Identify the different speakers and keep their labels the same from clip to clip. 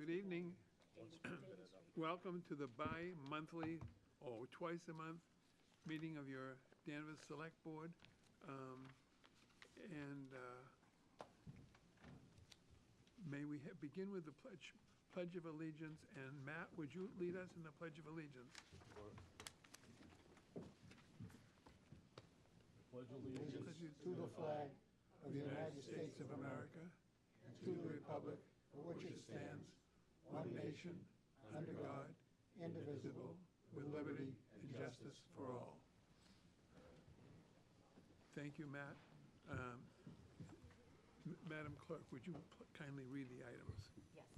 Speaker 1: Good evening. Welcome to the bi-monthly, or twice a month, meeting of your Danvers Select Board. May we begin with the Pledge of Allegiance, and Matt, would you lead us in the Pledge of Allegiance?
Speaker 2: Pledge allegiance to the flag of the United States of America and to the republic for which it stands, one nation, under God, indivisible, with liberty and justice for all.
Speaker 1: Thank you, Matt. Madam Clerk, would you kindly read the items?
Speaker 3: Yes.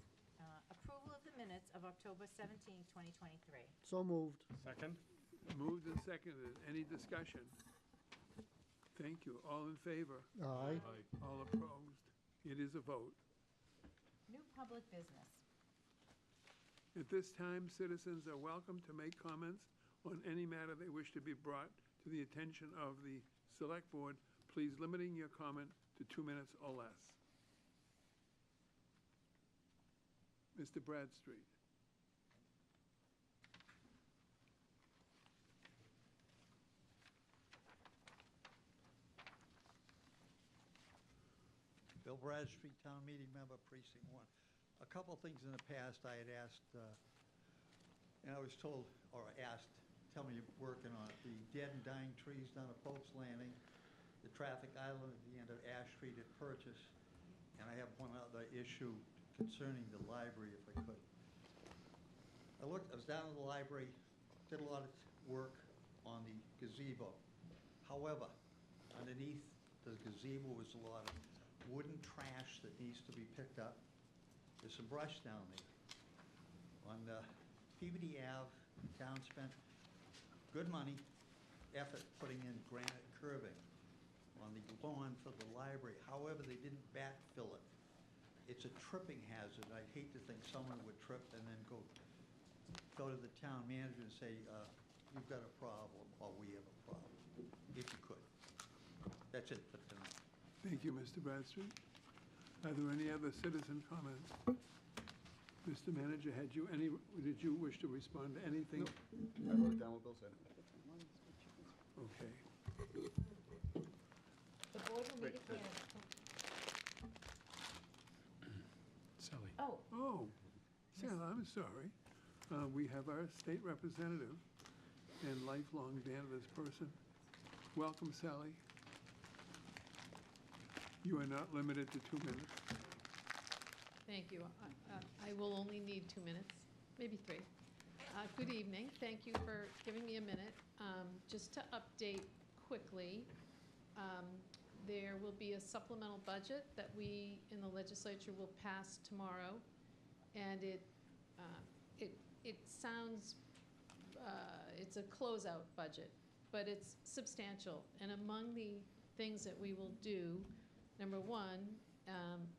Speaker 3: Approval of the minutes of October 17, 2023.
Speaker 2: So moved.
Speaker 4: Second?
Speaker 1: Moved and seconded. Any discussion? Thank you. All in favor?
Speaker 2: Aye.
Speaker 1: All opposed? It is a vote.
Speaker 3: New public business.
Speaker 1: At this time, citizens are welcome to make comments on any matter they wish to be brought to the attention of the Select Board. Please limiting your comment to 2 minutes or less. Mr. Bradstreet.
Speaker 5: Bill Bradstreet, Town Meeting Member, Precinct 1. A couple things in the past I had asked, and I was told, or asked, tell me you're working on it, the dead and dying trees down at Pope's Landing, the traffic island at the end of Ash Street at Purchase, and I have one other issue concerning the library, if I could. I was down in the library, did a lot of work on the gazebo. However, underneath the gazebo was a lot of wooden trash that needs to be picked up. There's some brush down there. On Peabody Ave, the town spent good money, effort putting in granite curbing on the lawn for the library. However, they didn't backfill it. It's a tripping hazard. I'd hate to think someone would trip and then go to the town manager and say, you've got a problem, or we have a problem, if you could. That's it for tonight.
Speaker 1: Thank you, Mr. Bradstreet. Are there any other citizen comments? Mr. Manager, did you wish to respond to anything?
Speaker 4: I wrote down what Bill said.
Speaker 1: Okay.
Speaker 3: The board will meet again.
Speaker 4: Sally.
Speaker 3: Oh,
Speaker 1: Oh, Sarah, I'm sorry. We have our state representative and lifelong Danvers person. Welcome, Sally. You are not limited to 2 minutes.
Speaker 6: Thank you. I will only need 2 minutes, maybe 3. Good evening. Thank you for giving me a minute. Just to update quickly, there will be a supplemental budget that we in the legislature will pass tomorrow, and it sounds it's a closeout budget, but it's substantial. And among the things that we will do, number one,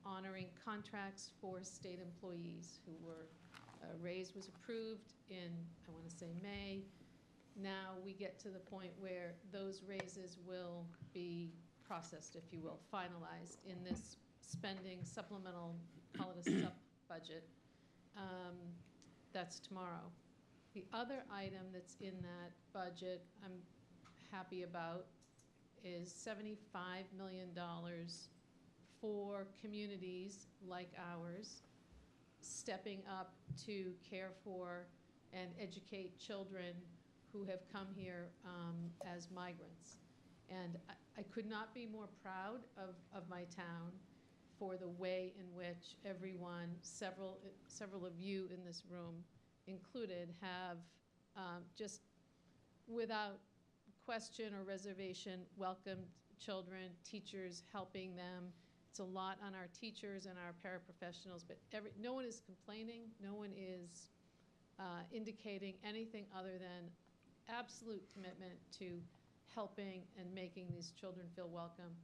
Speaker 6: honoring contracts for state employees who were, a raise was approved in, I want to say May. Now we get to the point where those raises will be processed, if you will, finalized in this spending supplemental, call it a sub-budget. That's tomorrow. The other item that's in that budget I'm happy about is $75 million for communities like ours, stepping up to care for and educate children who have come here as migrants. And I could not be more proud of my town for the way in which everyone, several of you in this room included, have just without question or reservation welcomed children, teachers, helping them. It's a lot on our teachers and our paraprofessionals, but no one is complaining, no one is indicating anything other than absolute commitment to helping and making these children feel welcome.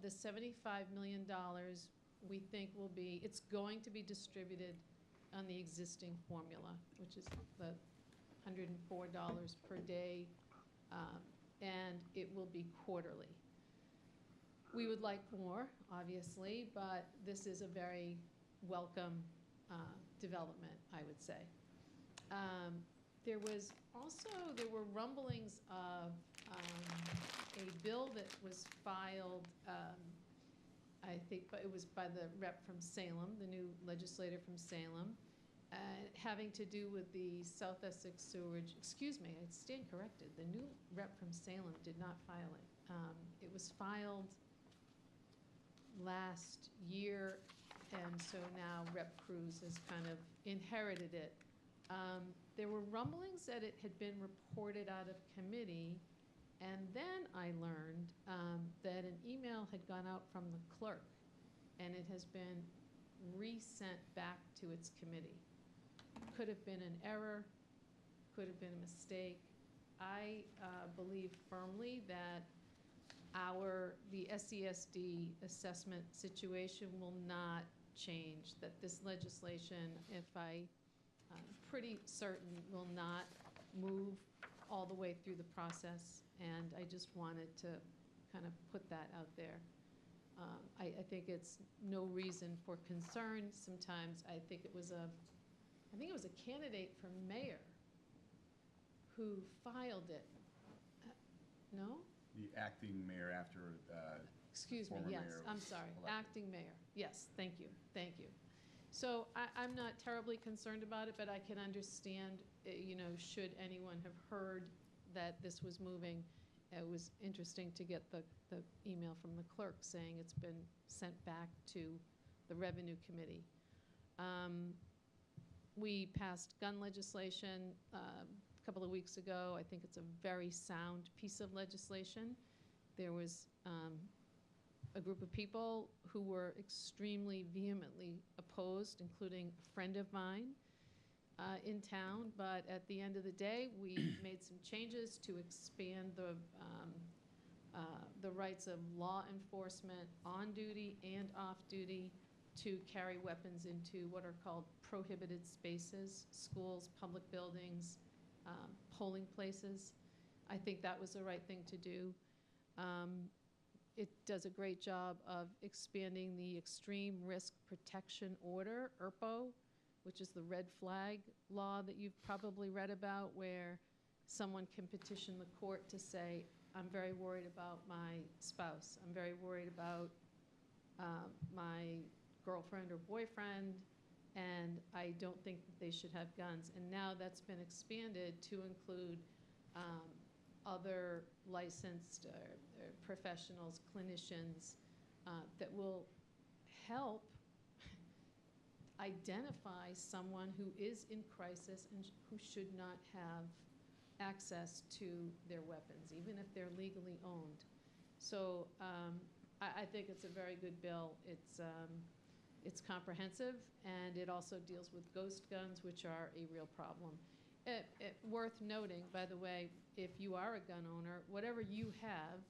Speaker 6: The $75 million we think will be, it's going to be distributed on the existing formula, which is the $104 per day, and it will be quarterly. We would like more, obviously, but this is a very welcome development, I would say. There were rumblings of a bill that was filed, I think, but it was by the rep from Salem, the new legislator from Salem, having to do with the South Essex sewage. Excuse me, I stand corrected. The new rep from Salem did not file it. It was filed last year, and so now Rep. Cruz has kind of inherited it. There were rumblings that it had been reported out of committee, and then I learned that an email had gone out from the clerk, and it has been resent back to its committee. Could have been an error, could have been a mistake. I believe firmly that the SESD assessment situation will not change, that this legislation, I'm pretty certain, will not move all the way through the process, and I just wanted to kind of put that out there. I think it's no reason for concern. Sometimes I think it was a candidate for mayor who filed it. No?
Speaker 4: The acting mayor after
Speaker 6: Excuse me,
Speaker 4: former
Speaker 6: yes,
Speaker 4: mayor
Speaker 6: I'm
Speaker 4: was
Speaker 6: sorry,
Speaker 4: elected.
Speaker 6: acting mayor. Yes, thank you, thank you. So I'm not terribly concerned about it, but I can understand, should anyone have heard that this was moving. It was interesting to get the email from the clerk saying it's been sent back to the Revenue Committee. We passed gun legislation a couple of weeks ago. I think it's a very sound piece of legislation. There was a group of people who were extremely vehemently opposed, including a friend of mine in town. But at the end of the day, we made some changes to expand the rights of law enforcement on duty and off duty to carry weapons into what are called prohibited spaces, schools, public buildings, polling places. I think that was the right thing to do. It does a great job of expanding the Extreme Risk Protection Order, ERPO, which is the red flag law that you've probably read about, where someone can petition the court to say, I'm very worried about my spouse. I'm very worried about my girlfriend or boyfriend, and I don't think that they should have guns. And now that's been expanded to include other licensed professionals, clinicians, that will help identify someone who is in crisis and who should not have access to their weapons, even if they're legally owned. So I think it's a very good bill. It's comprehensive, and it also deals with ghost guns, which are a real problem. Worth noting, by the way, if you are a gun owner, whatever you have,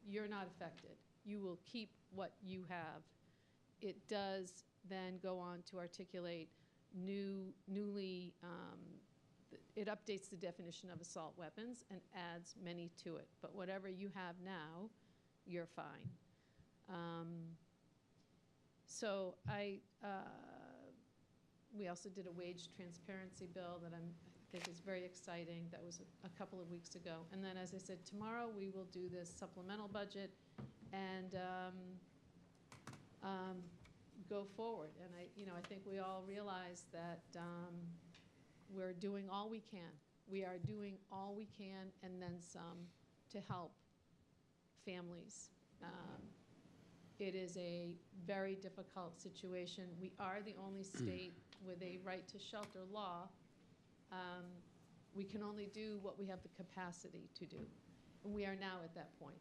Speaker 6: you're not affected. You will keep what you have. It does then go on to articulate it updates the definition of assault weapons and adds many to it. But whatever you have now, you're fine. We also did a wage transparency bill that I think is very exciting. That was a couple of weeks ago. And then, as I said, tomorrow we will do this supplemental budget and go forward. And I think we all realize that we're doing all we can. We are doing all we can and then some to help families. It is a very difficult situation. We are the only state with a right to shelter law. We can only do what we have the capacity to do. And we are now at that point.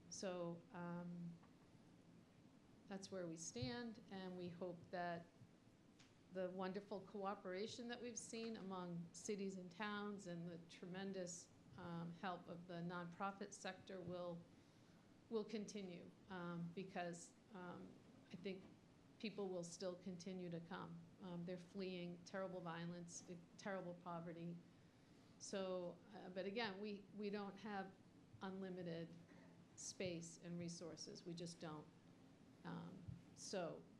Speaker 6: So that's where we stand, and we hope that the wonderful cooperation that we've seen among cities and towns and the tremendous help of the nonprofit sector will continue, because I think people will still continue to come. They're fleeing terrible violence, terrible poverty. So, but again, we don't have unlimited space and resources. We just don't. So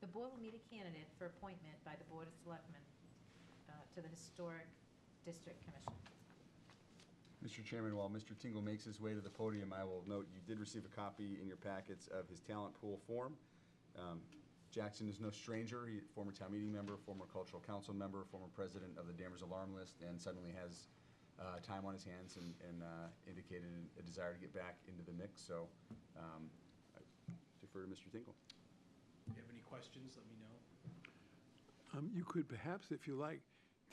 Speaker 3: The board will meet a candidate for appointment by the Board of Selectmen to the Historic District Commission.
Speaker 4: Mr. Chairman, while Mr. Tingle makes his way to the podium, I will note you did receive a copy in your packets of his talent pool form. Jackson is no stranger. He former town meeting member, former cultural council member, former president of the Danvers Alarm List, and suddenly has time on his hands and indicated a desire to get back into the mix. So I defer to Mr. Tingle.
Speaker 7: If you have any questions, let me know.
Speaker 1: You could perhaps, if you like,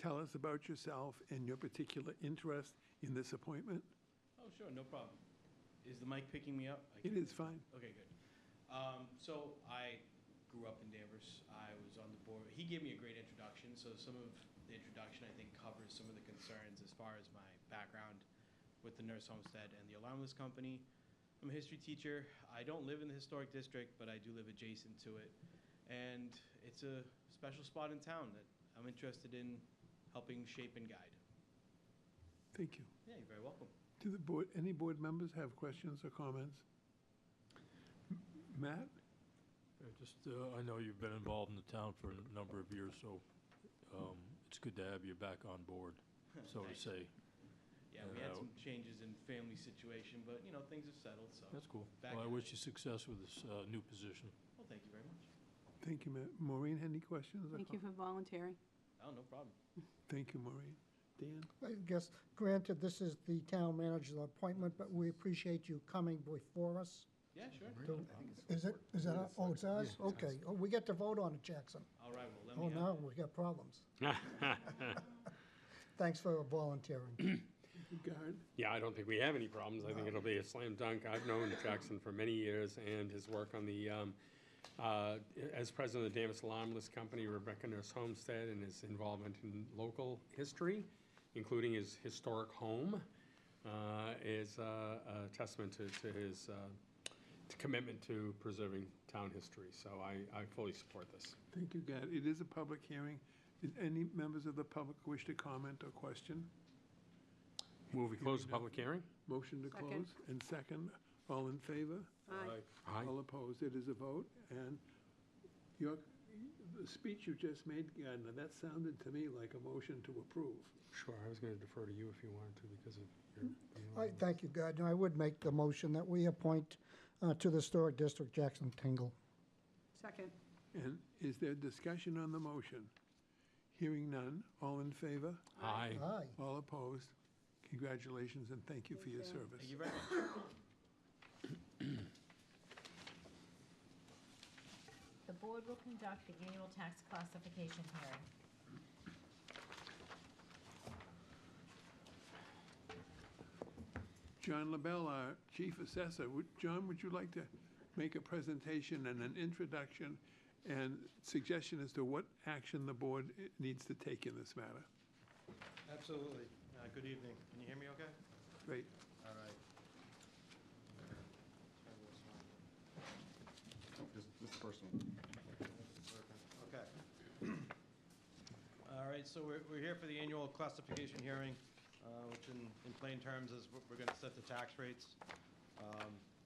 Speaker 1: tell us about yourself and your particular interest in this appointment.
Speaker 7: Oh, sure, no problem. Is the mic picking me up?
Speaker 1: It is fine.
Speaker 7: Okay, good. So I grew up in Danvers. I was on the board. He gave me a great introduction, so some of the introduction, I think, covers some of the concerns as far as my background with the nurse homestead and the alarm list company. I'm a history teacher. I don't live in the historic district, but I do live adjacent to it. And it's a special spot in town that I'm interested in helping shape and guide.
Speaker 1: Thank you.
Speaker 7: Yeah, you're very welcome.
Speaker 1: Do the board, any board members have questions or comments? Matt?
Speaker 8: I know you've been involved in the town for a number of years, so it's good to have you back on board, so to
Speaker 7: Thanks.
Speaker 8: say.
Speaker 7: Yeah, we had some changes in family situation, but, you know, things have settled, so.
Speaker 8: That's cool.
Speaker 7: Back
Speaker 8: Well, I
Speaker 7: at
Speaker 8: wish
Speaker 7: it.
Speaker 8: you success with this new position.
Speaker 7: Well, thank you very much.
Speaker 1: Thank you, Matt. Maureen, any questions? or
Speaker 9: Thank you for volunteering.
Speaker 7: Oh, no problem.
Speaker 1: Thank you, Maureen. Dan?
Speaker 2: I guess, granted, this is the town manager's appointment, but we appreciate you coming before us.
Speaker 7: Yeah, sure.
Speaker 2: Is that, oh, it's ours? Okay. Oh, we get to vote on it, Jackson.
Speaker 7: All right, well, let
Speaker 2: Oh,
Speaker 7: me
Speaker 2: now we got problems. Thanks for volunteering.
Speaker 1: Guard?
Speaker 10: Yeah, I don't think we have any problems. I think it'll be a slam dunk. I've known Jackson for many years, and his work on the, as president of the Danvers Alarm List Company, Rebecca Nurse Homestead, and his involvement in local history, including his historic home, is a testament to his commitment to preserving town history. So I fully support this.
Speaker 1: Thank you, Guard. It is a public hearing. Did any members of the public wish to comment or question?
Speaker 10: Move we close the public hearing?
Speaker 1: Motion to
Speaker 9: Second.
Speaker 1: close, and second, all in favor?
Speaker 9: Aye.
Speaker 10: Aye.
Speaker 1: All opposed, it is a vote, and the speech you just made, Gardner, that sounded to me like a motion to approve.
Speaker 10: Sure, I was going to defer to you if you wanted to because of your.
Speaker 2: Thank you, Gardner. I would make the motion that we appoint to the Historic District Jackson Tingle.
Speaker 9: Second.
Speaker 1: And is there discussion on the motion? Hearing none, all in favor?
Speaker 10: Aye.
Speaker 2: Aye.
Speaker 1: All opposed? Congratulations and thank you for your
Speaker 9: Thank you.
Speaker 1: service.
Speaker 7: Thank you very much.
Speaker 3: The board will conduct the annual tax classification hearing.
Speaker 1: John LaBelle, our Chief Assessor. John, would you like to make a presentation and an introduction and suggestion as to what action the board needs to take in this matter?
Speaker 11: Absolutely. Good evening. Can you hear me okay?
Speaker 1: Great.
Speaker 11: All right.
Speaker 4: This is the first one.
Speaker 11: Okay. All right, so we're here for the annual classification hearing, which in plain terms is we're going to set the tax rates.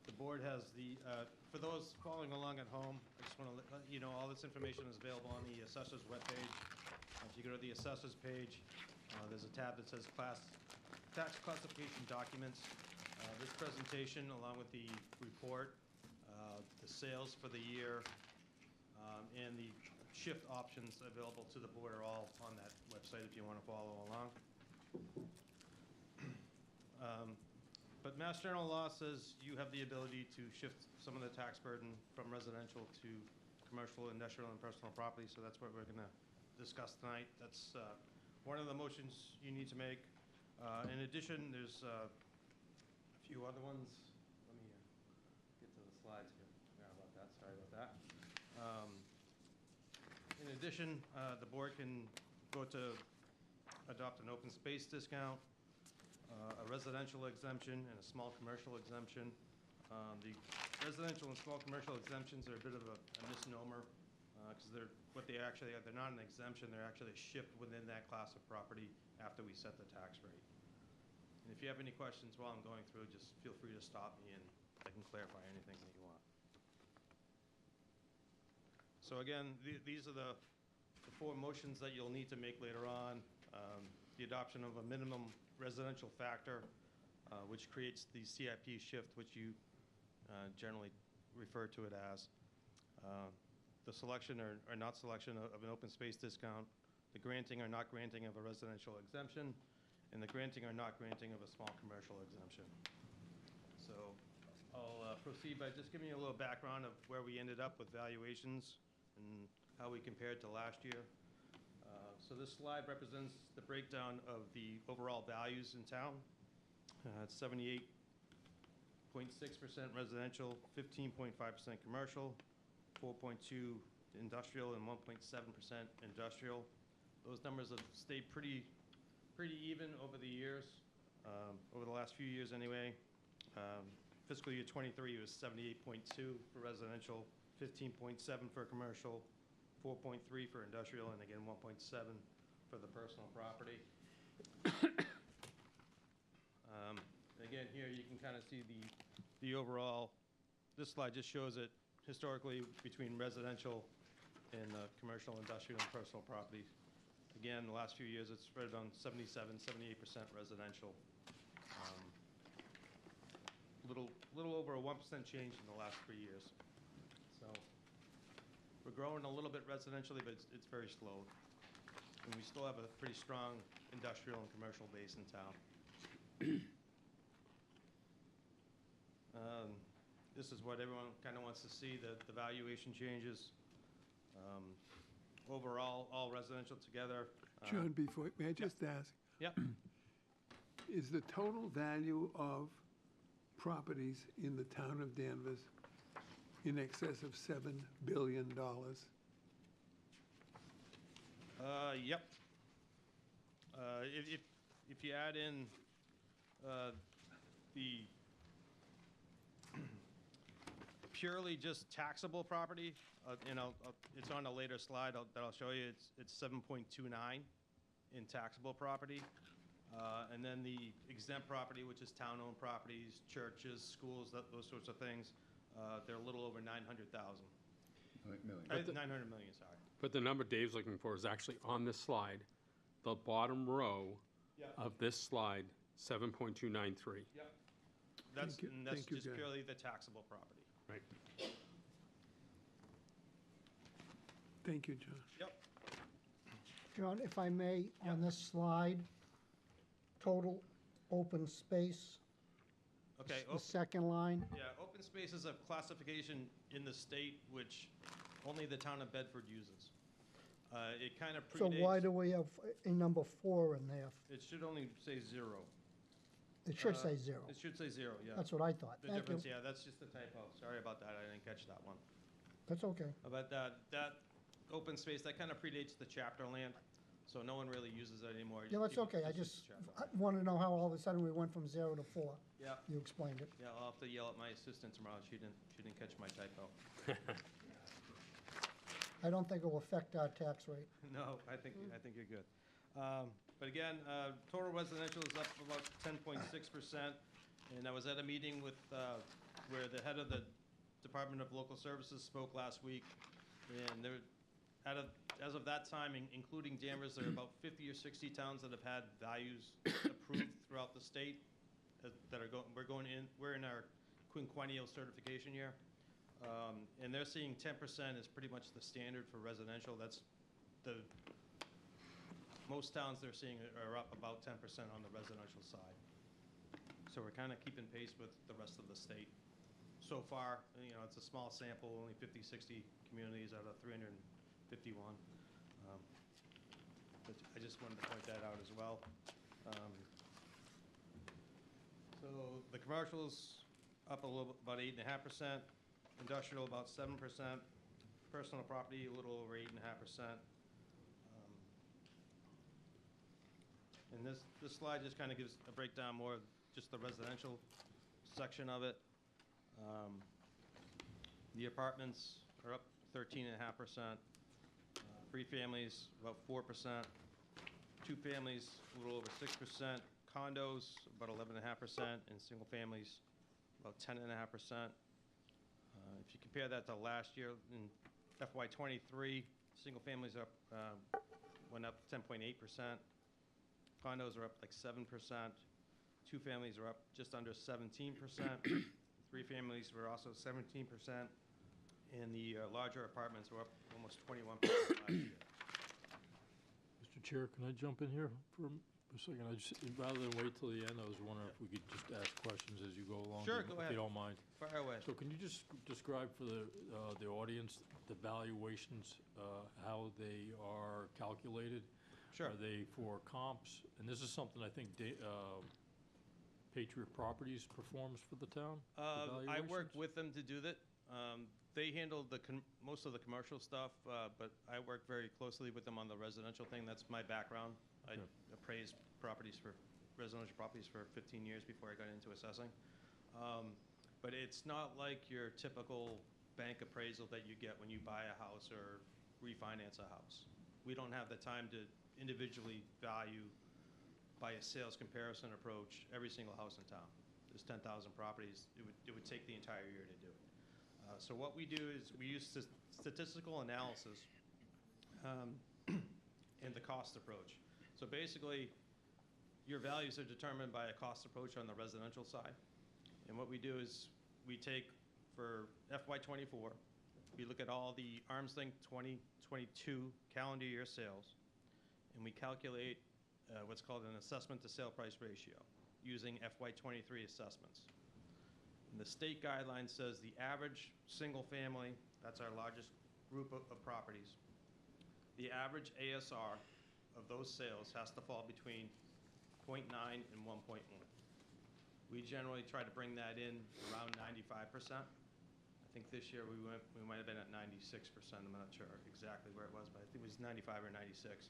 Speaker 11: The board has for those following along at home, I just want to let you know all this information is available on the assessor's webpage. If you go to the assessor's page, there's a tab that says Tax Classification Documents. This presentation, along with the report, the sales for the year, and the shift options available to the board are all on that website if you want to follow along. But Mass General Law says you have the ability to shift some of the tax burden from residential to commercial, industrial, and personal property, so that's what we're going to discuss tonight. That's one of the motions you need to make. In addition, there's a few other ones. Let me get to the slides here. Forgot about that. Sorry about that. In addition, the board can vote to adopt an open space discount, a residential exemption, and a small commercial exemption. The residential and small commercial exemptions are a bit of a misnomer because they're not an exemption, they're actually shipped within that class of property after we set the tax rate. And if you have any questions while I'm going through, just feel free to stop me and I can clarify anything that you want. So again, these are the four motions that you'll need to make later on. The adoption of a minimum residential factor, which creates the CIP shift, which you generally refer to it as. The selection or not selection of an open space discount, the granting or not granting of a residential exemption, and the granting or not granting of a small commercial exemption. So I'll proceed by just giving you a little background of where we ended up with valuations and how we compared to last year. So this slide represents the breakdown of the overall values in town. It's 78.6% residential, 15.5% commercial, 4.2 industrial, and 1.7% industrial. Those numbers have stayed pretty even over the years, over the last few years anyway. Fiscal year '23 was 78.2 for residential, 15.7 for commercial, 4.3 for industrial, and again 1.7 for the personal property. Again, here you can kind of see the overall. This slide just shows it historically between residential and commercial, industrial, and personal property. Again, the last few years it's spread on 77, 78% residential. Little over a 1% change in the last 3 years. So we're growing a little bit residentially, but it's very slow. And we still have a pretty strong industrial and commercial base in town. This is what everyone kind of wants to see, the valuation changes. Overall, all residential together.
Speaker 1: John, may I just ask?
Speaker 11: Yep.
Speaker 1: Is the total value of properties in the town of Danvers in excess of $7 billion?
Speaker 11: Yep. If you add in the purely just taxable property, it's on a later slide that I'll show you. It's 7.29 in taxable property. And then the exempt property, which is town-owned properties, churches, schools, those sorts of things, they're a little over 900,000.
Speaker 4: Million.
Speaker 11: 900 million, sorry.
Speaker 10: But the number Dave's looking for is actually on this slide, the bottom row of this slide, 7.293.
Speaker 11: Yep. That's
Speaker 1: Thank you,
Speaker 11: just
Speaker 1: guys.
Speaker 11: purely the taxable property.
Speaker 10: Right.
Speaker 1: Thank you, John.
Speaker 11: Yep.
Speaker 2: John, if I may, on this slide, total open space,
Speaker 11: Okay.
Speaker 2: the second line.
Speaker 11: Yeah, open space is a classification in the state which only the town of Bedford uses. It kind of
Speaker 2: So
Speaker 11: predates.
Speaker 2: why do we have a number 4 in there?
Speaker 11: It should only say 0.
Speaker 2: It should say 0.
Speaker 11: It should say 0, yeah.
Speaker 2: That's what I thought.
Speaker 11: The
Speaker 2: Thank you.
Speaker 11: difference, yeah, that's just a typo. Sorry about that, I didn't catch that one.
Speaker 2: That's okay.
Speaker 11: But that open space, that kind of predates the chapter land, so no one really uses it anymore.
Speaker 2: Yeah, that's
Speaker 11: People
Speaker 2: okay. I
Speaker 11: use
Speaker 2: just
Speaker 11: the chapter land.
Speaker 2: want to know how all of a sudden we went from 0 to 4.
Speaker 11: Yeah,
Speaker 2: You explained it.
Speaker 11: yeah, I'll have to yell at my assistant tomorrow. She didn't catch my typo.
Speaker 2: I don't think it will affect our tax rate.
Speaker 11: No, I think you're good. But again, total residential is up about 10.6%. And I was at a meeting with, where the head of the Department of Local Services spoke last week. And there, as of that time, including Danvers, there are about 50 or 60 towns that have had values approved throughout the state that are we're in our quinquennial certification year. And they're seeing 10% is pretty much the standard for residential. That's most towns they're seeing are up about 10% on the residential side. So we're kind of keeping pace with the rest of the state. So far, it's a small sample, only 50, 60 communities out of 351. But I just wanted to point that out as well. So the commercials up a little, about 8.5%. Industrial about 7%, personal property a little over 8.5%. And this slide just kind of gives a breakdown more of just the residential section of it. The apartments are up 13.5%. 3 families about 4%. 2 families a little over 6%. Condos about 11.5%, and single families about 10.5%. If you compare that to last year, in FY '23, single families up, went up 10.8%. Condos are up like 7%. Two families are up just under 17%. Three families were also 17%. And the larger apartments were up almost 21% last year.
Speaker 8: Mr. Chair, can I jump in here for a second? Rather than wait till the end, I was wondering if we could just ask questions as you go along.
Speaker 11: Sure, go ahead.
Speaker 8: If you don't mind.
Speaker 11: Fire away.
Speaker 8: So can you just describe for the audience, the valuations, how they are calculated?
Speaker 11: Sure.
Speaker 8: Are they for comps? And this is something I think Patriot Properties performs for the town? the
Speaker 11: I work
Speaker 8: valuations?
Speaker 11: with them to do that. They handle most of the commercial stuff, but I work very closely with them on the residential thing. That's my background. I
Speaker 8: Okay.
Speaker 11: appraised residential properties for 15 years before I got into assessing. But it's not like your typical bank appraisal that you get when you buy a house or refinance a house. We don't have the time to individually value by a sales comparison approach every single house in town. There's 10,000 properties. It would take the entire year to do it. So what we do is we use statistical analysis and the cost approach. So basically, your values are determined by a cost approach on the residential side. And what we do is we take, for FY '24, we look at all the arm's length 2022 calendar year sales, and we calculate what's called an assessment to sale price ratio using FY '23 assessments. And the state guideline says the average single family, that's our largest group of properties, the average ASR of those sales has to fall between 0.9 and 1.1. We generally try to bring that in around 95%. I think this year we might have been at 96%. I'm not sure exactly where it was, but I think it was 95 or 96.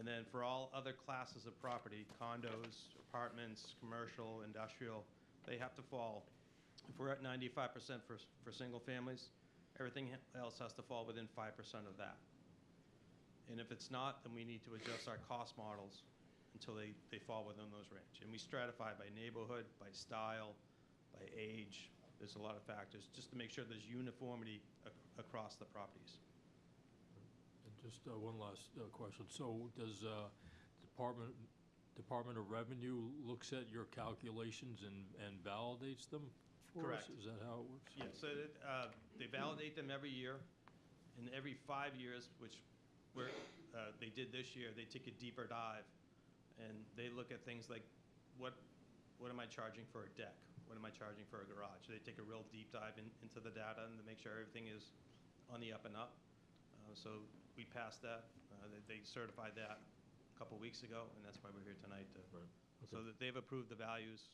Speaker 11: And then for all other classes of property, condos, apartments, commercial, industrial, they have to fall. If we're at 95% for single families, everything else has to fall within 5% of that. And if it's not, then we need to adjust our cost models until they fall within those range. And we stratify by neighborhood, by style, by age. There's a lot of factors, just to make sure there's uniformity across the properties.
Speaker 8: And just one last question. So does Department of Revenue looks at your calculations and validates them for us?
Speaker 11: Correct.
Speaker 8: Is that how it works?
Speaker 11: Yeah, so they validate them every year, and every 5 years, which they did this year, they take a deeper dive, and they look at things like, what am I charging for a deck? What am I charging for a garage? They take a real deep dive into the data and to make sure everything is on the up and up. So we passed that. They certified that a couple weeks ago, and that's why we're here tonight.
Speaker 8: Right. Okay.
Speaker 11: So that they've approved the values.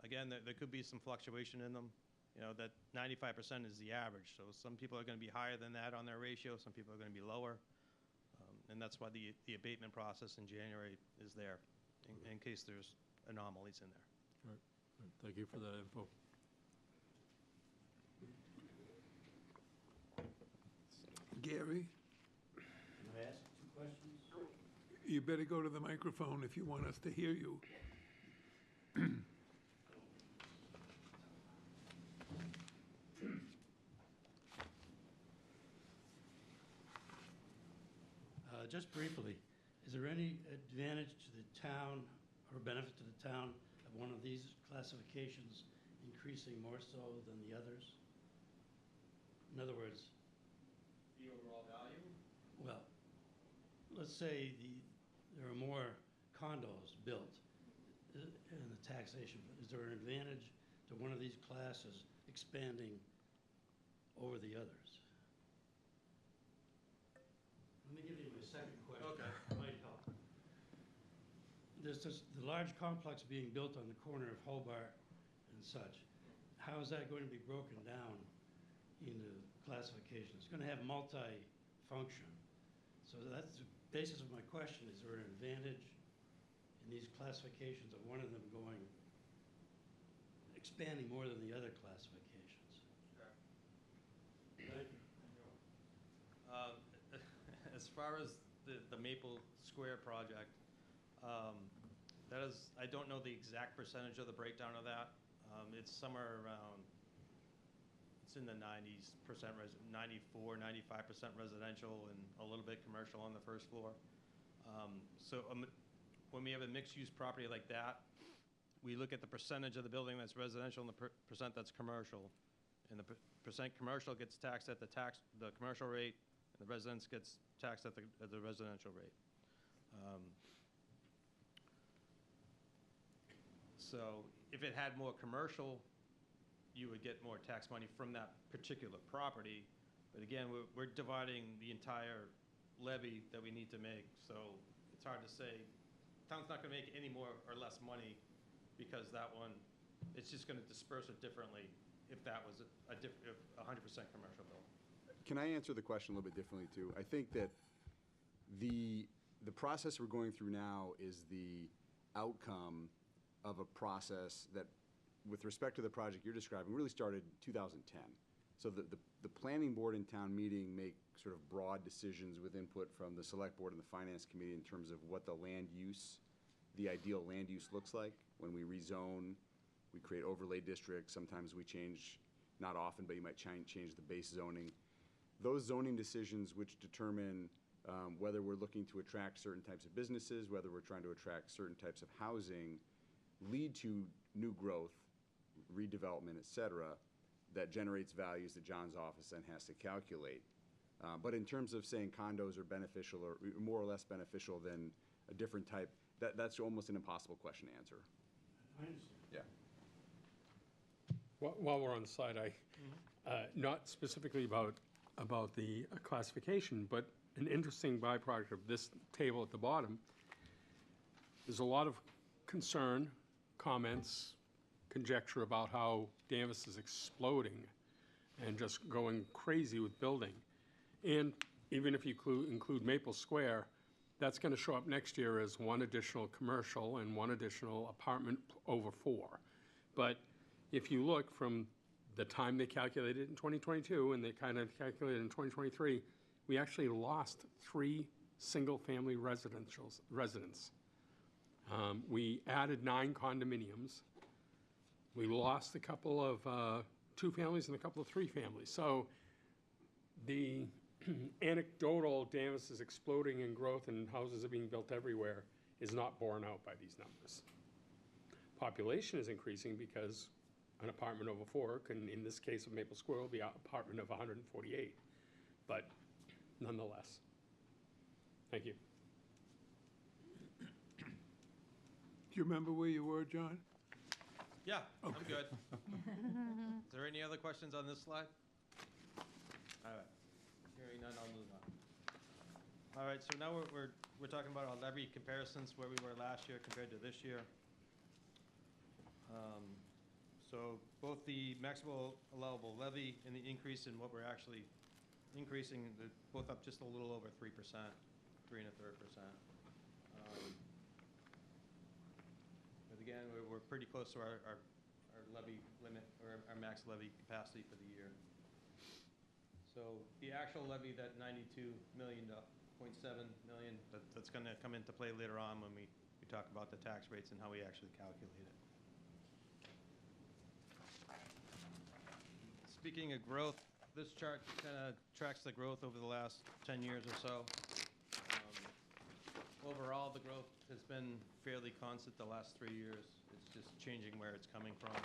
Speaker 11: Again, there could be some fluctuation in them. You know, that 95% is the average. So some people are going to be higher than that on their ratio. Some people are going to be lower. And that's why the abatement process in January is there, in case there's anomalies in there.
Speaker 8: Right. Thank you for that info.
Speaker 1: Gary,
Speaker 2: Can I ask 2 questions?
Speaker 1: you better go to the microphone if you want us to hear you.
Speaker 2: Just briefly, is there any advantage to the town or benefit to the town of one of these classifications increasing more so than the others? In other words,
Speaker 7: The overall value?
Speaker 2: well, let's say there are more condos built in the taxation. Is there an advantage to one of these classes expanding over the others? Let me give you my second question.
Speaker 11: Okay.
Speaker 2: It might help. There's the large complex being built on the corner of Hobart and such. How is that going to be broken down into classifications? It's going to have multi-function. So that's the basis of my question. Is there an advantage in these classifications of one of them expanding more than the other classifications?
Speaker 11: Sure.
Speaker 2: Thank you.
Speaker 11: As far as the Maple Square project, I don't know the exact percentage of the breakdown of that. It's somewhere around it's in the 90%, 94, 95% residential and a little bit commercial on the first floor. When we have a mixed-use property like that, we look at the percentage of the building that's residential and the percent that's commercial. And the percent commercial gets taxed at the commercial rate, and the residence gets taxed at the residential rate. So if it had more commercial, you would get more tax money from that particular property. But again, we're dividing the entire levy that we need to make. So it's hard to say. Town's not going to make any more or less money because that one, it's just going to disperse it differently if that was a 100% commercial bill.
Speaker 4: Can I answer the question a little bit differently, too? I think that the process we're going through now is the outcome of a process that, with respect to the project you're describing, really started 2010. So the planning board and town meeting make sort of broad decisions with input from the select board and the finance committee in terms of what the land use, the ideal land use looks like. When we rezone, we create overlay districts. Sometimes we change, not often, but you might change the base zoning. Those zoning decisions which determine whether we're looking to attract certain types of businesses, whether we're trying to attract certain types of housing, lead to new growth, redevelopment, et cetera, that generates values that John's office then has to calculate. But in terms of saying condos are beneficial or more or less beneficial than a different type, that's almost an impossible question to answer.
Speaker 8: I understand.
Speaker 4: Yeah.
Speaker 10: While we're on the slide, not specifically about the classification, but an interesting byproduct of this table at the bottom, there's a lot of concern, comments, conjecture about how Danvers is exploding and just going crazy with building. And even if you include Maple Square, that's going to show up next year as one additional commercial and one additional apartment over 4. But if you look from the time they calculated in 2022 and they kind of calculated in 2023, we actually lost 3 single-family residents. We added 9 condominiums. We lost a couple of 2 families and a couple of 3 families. So the anecdotal Danvers is exploding in growth and houses are being built everywhere is not borne out by these numbers. Population is increasing because an apartment over 4 can, in this case of Maple Square, will be an apartment of 148. But nonetheless, thank you.
Speaker 1: Do you remember where you were, John?
Speaker 11: Yeah, I'm
Speaker 1: Okay.
Speaker 11: good. Is there any other questions on this slide? All right. Hearing none, I'll move on. All right, so now we're talking about our levy comparisons, where we were last year compared to this year. So both the maximum allowable levy and the increase in what we're actually increasing, both up just a little over 3%, 3 1/3%. But again, we're pretty close to our levy limit, or our max levy capacity for the year. So the actual levy, that $92.7 million, that's going to come into play later on when we talk about the tax rates and how we actually calculate it. Speaking of growth, this chart kind of tracks the growth over the last 10 years or so. Overall, the growth has been fairly constant the last 3 years. It's just changing where it's coming from.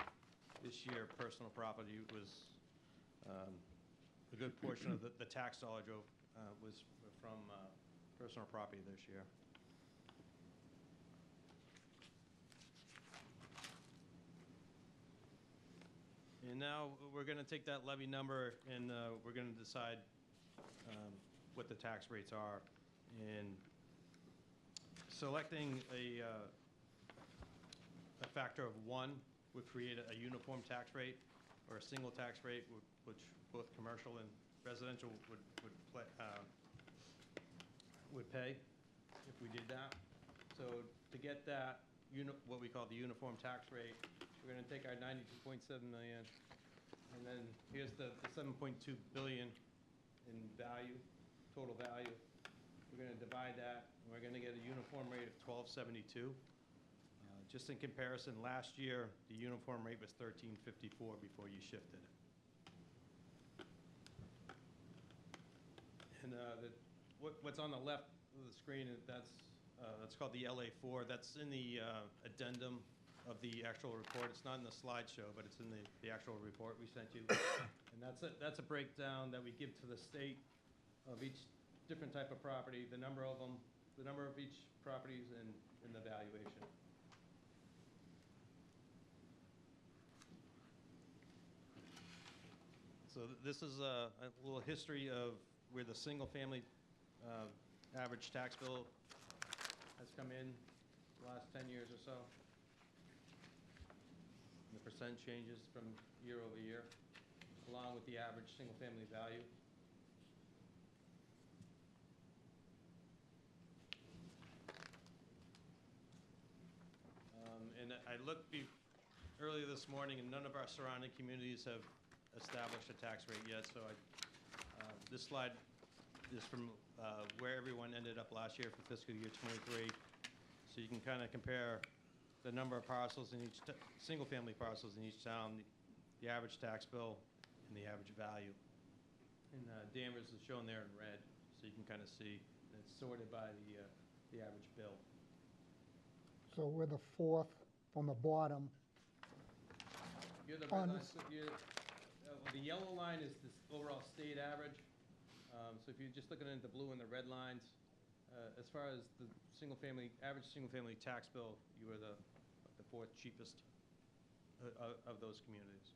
Speaker 11: This year, personal property was a good portion of the tax dollars was from personal property this year. And now we're going to take that levy number and we're going to decide what the tax rates are. And selecting a factor of 1 would create a uniform tax rate or a single tax rate, which both commercial and residential would pay if we did that. So to get that, what we call the uniform tax rate, we're going to take our $92.7 million, and then here's the $7.2 billion in value, total value. We're going to divide that, and we're going to get a uniform rate of $12.72. Just in comparison, last year, the uniform rate was $13.54 before you shifted it. what's on the left of the screen, that's called the LA4. That's in the addendum of the actual report. It's not in the slideshow, but it's in the actual report we sent you. And that's a breakdown that we give to the state of each different type of property, the number of them, the number of each properties, and the valuation. So this is a little history of where the single-family average tax bill has come in the last 10 years or so. And the percent changes from year over year, along with the average single-family value. And I looked earlier this morning, and none of our surrounding communities have established a tax rate yet, so this slide is from where everyone ended up last year for fiscal year '23. So you can kind of compare the number of parcels in each, single-family parcels in each town, the average tax bill, and the average value. And Danvers is shown there in red, so you can kind of see it's sorted by the average bill.
Speaker 2: So we're the fourth from the bottom.
Speaker 11: You're the
Speaker 2: On
Speaker 11: red line,
Speaker 2: this-
Speaker 11: so the yellow line is the overall state average. So if you're just looking at the blue and the red lines, as far as the average single-family tax bill, you are the fourth cheapest of those communities.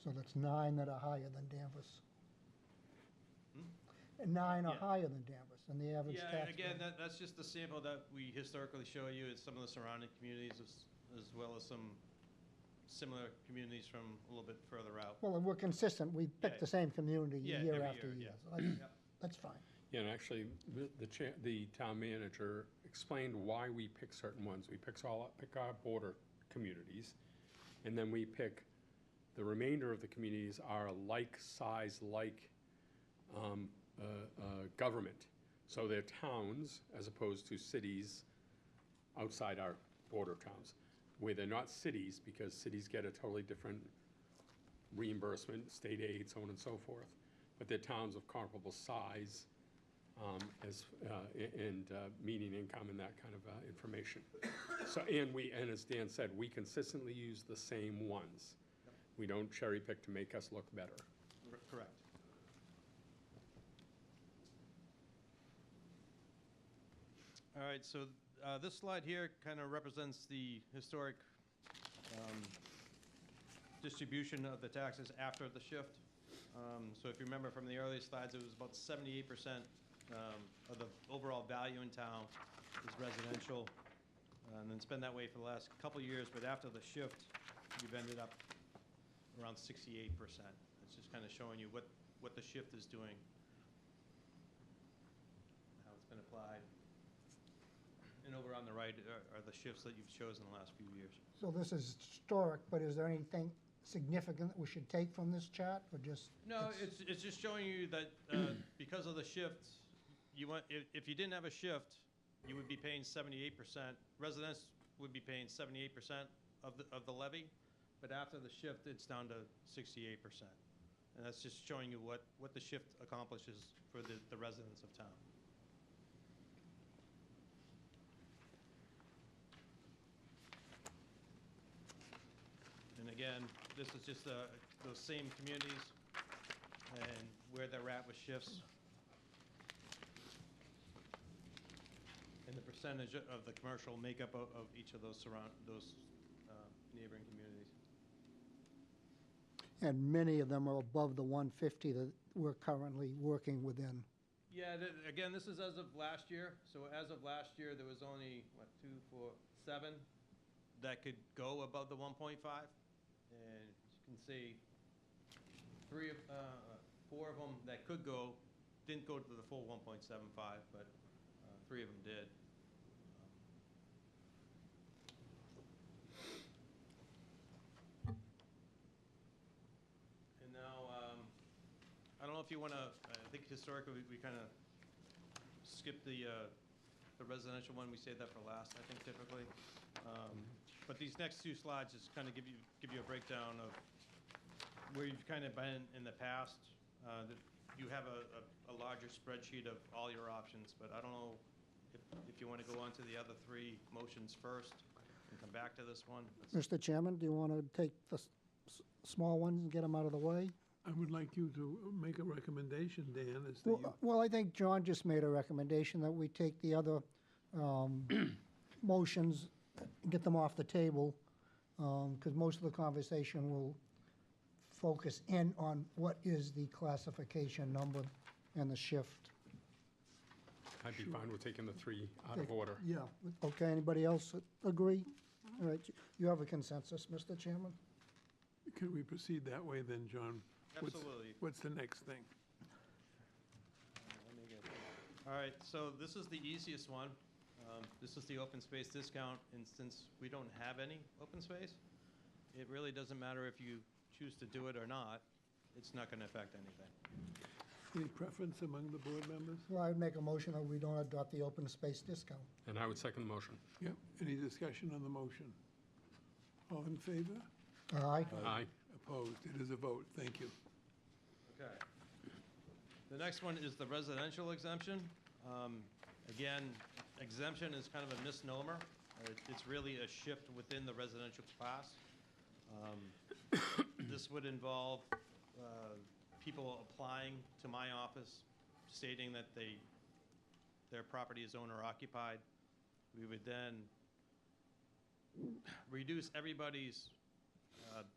Speaker 2: So that's 9 that are higher than Danvers.
Speaker 11: Hmm?
Speaker 2: And 9 are
Speaker 11: Yeah.
Speaker 2: higher than Danvers, and the average
Speaker 11: Yeah,
Speaker 2: tax
Speaker 11: again,
Speaker 2: bill.
Speaker 11: that's just the sample that we historically show you. It's some of the surrounding communities as well as some similar communities from a little bit further out.
Speaker 2: Well, and we're consistent, we pick
Speaker 11: Yeah.
Speaker 2: the same community
Speaker 11: Yeah,
Speaker 2: year
Speaker 11: every
Speaker 2: after
Speaker 11: year,
Speaker 2: year.
Speaker 11: yeah.
Speaker 2: So
Speaker 11: Yeah.
Speaker 2: that's fine.
Speaker 10: Yeah, and actually, the town manager explained why we pick certain ones. We pick our border communities, and then we pick the remainder of the communities are like size, like government. So they're towns as opposed to cities outside our border towns, where they're not cities, because cities get a totally different reimbursement, state aid, so on and so forth. But they're towns of comparable size and median income and that kind of information. So, and as Dan said, we consistently use the same ones. We don't cherry pick to make us look better.
Speaker 11: Correct. All right, so this slide here kind of represents the historic distribution of the taxes after the shift. So if you remember from the earlier slides, it was about 78% of the overall value in town is residential, and it's been that way for the last couple of years, but after the shift, you've ended up around 68%. It's just kind of showing you what the shift is doing, how it's been applied. And over on the right are the shifts that you've chosen the last few years.
Speaker 2: So this is historic, but is there anything significant that we should take from this chart, or just?
Speaker 11: No, it's just showing you that because of the shift, if you didn't have a shift, you would be paying 78%. Residents would be paying 78% of the levy, but after the shift, it's down to 68%. And that's just showing you what the shift accomplishes for the residents of town. And again, this is just those same communities and where they're at with shifts. And the percentage of the commercial makeup of each of those neighboring communities.
Speaker 2: And many of them are above the 150 that we're currently working within.
Speaker 11: Yeah, again, this is as of last year. So as of last year, there was only, 2, 4, 7 that could go above the 1.5. And you can see 4 of them that could go didn't go to the full 1.75, but 3 of them did. And now, I don't know if you want to. I think historically we kind of skipped the residential one. We saved that for last, I think, typically. But these next 2 slides just kind of give you a breakdown of where you've kind of been in the past, you have a larger spreadsheet of all your options, but I don't know if you want to go on to the other three motions first and come back to this one.
Speaker 2: Mr. Chairman, do you want to take the small ones and get them out of the way?
Speaker 1: I would like you to make a recommendation, Dan, as to you.
Speaker 2: Well, I think John just made a recommendation that we take the other motions, get them off the table, because most of the conversation will focus in on what is the classification number and the shift.
Speaker 10: I'd be fine with taking the three out of order.
Speaker 2: Yeah, okay, anybody else agree? All right, you have a consensus, Mr. Chairman?
Speaker 1: Could we proceed that way then, John?
Speaker 11: Absolutely.
Speaker 1: What's the next thing?
Speaker 11: Let me get there. All right, so this is the easiest one. This is the open space discount, and since we don't have any open space, it really doesn't matter if you choose to do it or not. It's not going to affect anything.
Speaker 1: Any preference among the board members?
Speaker 2: Well, I'd make a motion that we don't adopt the open space discount.
Speaker 10: And I would second the motion.
Speaker 1: Yep. Any discussion on the motion? All in favor?
Speaker 2: Aye.
Speaker 10: Aye.
Speaker 1: Opposed? It is a vote. Thank you.
Speaker 11: Okay. The next one is the residential exemption. Again, exemption is kind of a misnomer. It's really a shift within the residential class. This would involve people applying to my office stating that their property is owner occupied. We would then reduce everybody's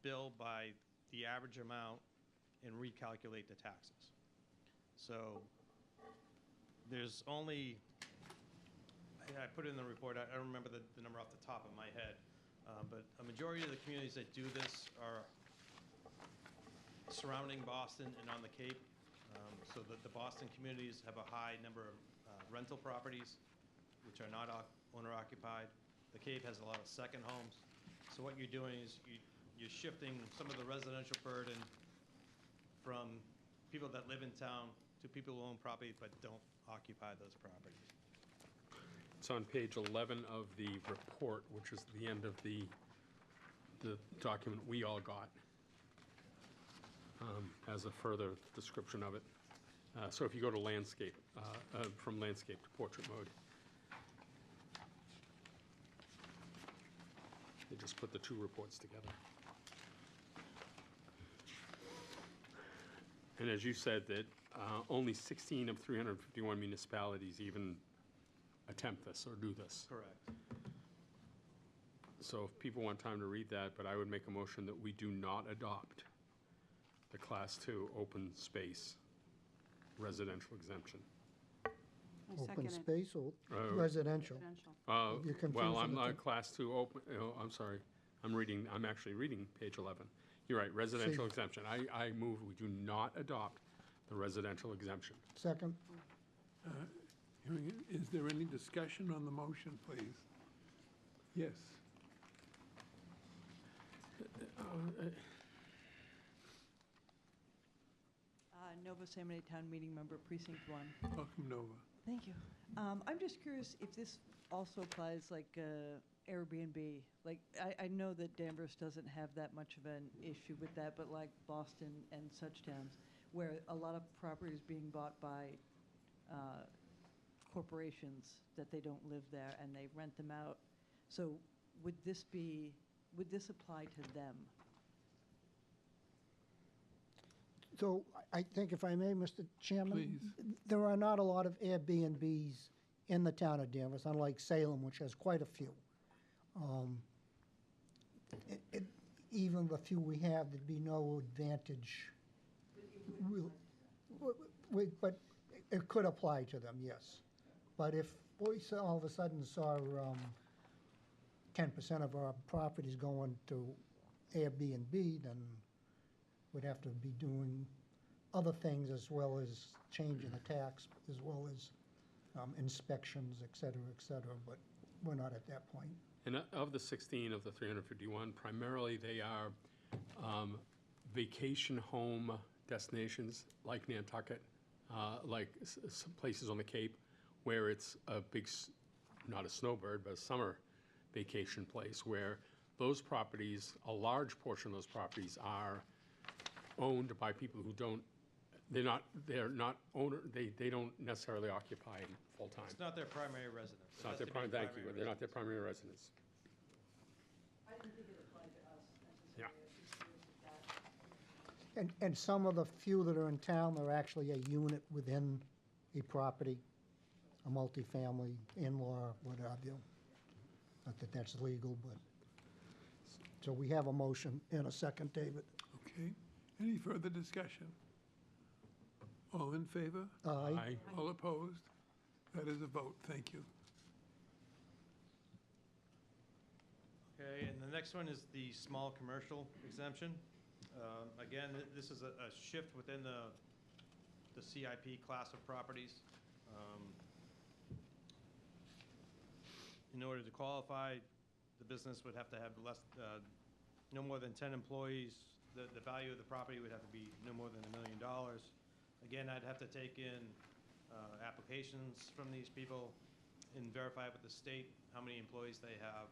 Speaker 11: bill by the average amount and recalculate the taxes. So there's only, I put it in the report, I don't remember the number off the top of my head, but a majority of the communities that do this are surrounding Boston and on the Cape. So that the Boston communities have a high number of rental properties, which are not owner occupied. The Cape has a lot of second homes. So what you're doing is you're shifting some of the residential burden from people that live in town to people who own property but don't occupy those properties.
Speaker 10: It's on page 11 of the report, which is the end of the document we all got, as a further description of it. So if you go to landscape, from landscape to portrait mode, they just put the two reports together. And as you said, that only 16 of 351 municipalities even attempt this or do this.
Speaker 11: Correct.
Speaker 10: So if people want time to read that, but I would make a motion that we do not adopt the Class 2 open space residential exemption.
Speaker 9: I second
Speaker 2: Open
Speaker 9: it.
Speaker 2: space or
Speaker 10: Residential.
Speaker 2: residential? You're confusing
Speaker 10: Well, I'm
Speaker 2: the
Speaker 10: not
Speaker 2: two.
Speaker 10: Class 2 open, oh, I'm sorry. I'm actually reading page 11. You're right, residential
Speaker 2: See.
Speaker 10: exemption. I move we do not adopt the residential exemption.
Speaker 2: Second?
Speaker 1: Is there any discussion on the motion, please? Yes.
Speaker 12: Nova Salmon Town Meeting Member, Precinct 1.
Speaker 1: Welcome, Nova.
Speaker 12: Thank you. I'm just curious if this also applies like Airbnb. Like, I know that Danvers doesn't have that much of an issue with that, but like Boston and such towns, where a lot of property is being bought by corporations that they don't live there and they rent them out. So would this apply to them?
Speaker 2: So I think if I may, Mr. Chairman?
Speaker 1: Please.
Speaker 2: There are not a lot of Airbnbs in the town of Danvers, unlike Salem, which has quite a few. Even the few we have, there'd be no advantage. But it could apply to them, yes. But if we all of a sudden saw 10% of our properties going to Airbnb, then we'd have to be doing other things as well as changing the tax, as well as inspections, et cetera, but we're not at that point.
Speaker 10: And of the 16 of the 351, primarily they are vacation home destinations like Nantucket, like some places on the Cape, where it's a big, not a snowbird, but a summer vacation place, where those properties, a large portion of those properties are owned by people who don't, they're not owner, they don't necessarily occupy full-time.
Speaker 11: It's not their primary residence.
Speaker 10: It's not their thank you, they're not their primary residence.
Speaker 12: I didn't think it applied to us necessarily.
Speaker 10: Yeah.
Speaker 12: I was just curious if that.
Speaker 2: And some of the few that are in town are actually a unit within a property, a multifamily, in-law, what have you. Not that that's legal, but, so we have a motion and a second, David.
Speaker 1: Okay. Any further discussion? All in favor?
Speaker 2: Aye.
Speaker 1: All opposed? That is a vote. Thank you.
Speaker 11: Okay, and the next one is the small commercial exemption. Again, this is a shift within the CIP class of properties. In order to qualify, the business would have to have no more than 10 employees. The value of the property would have to be no more than $1 million. Again, I'd have to take in applications from these people and verify with the state how many employees they have.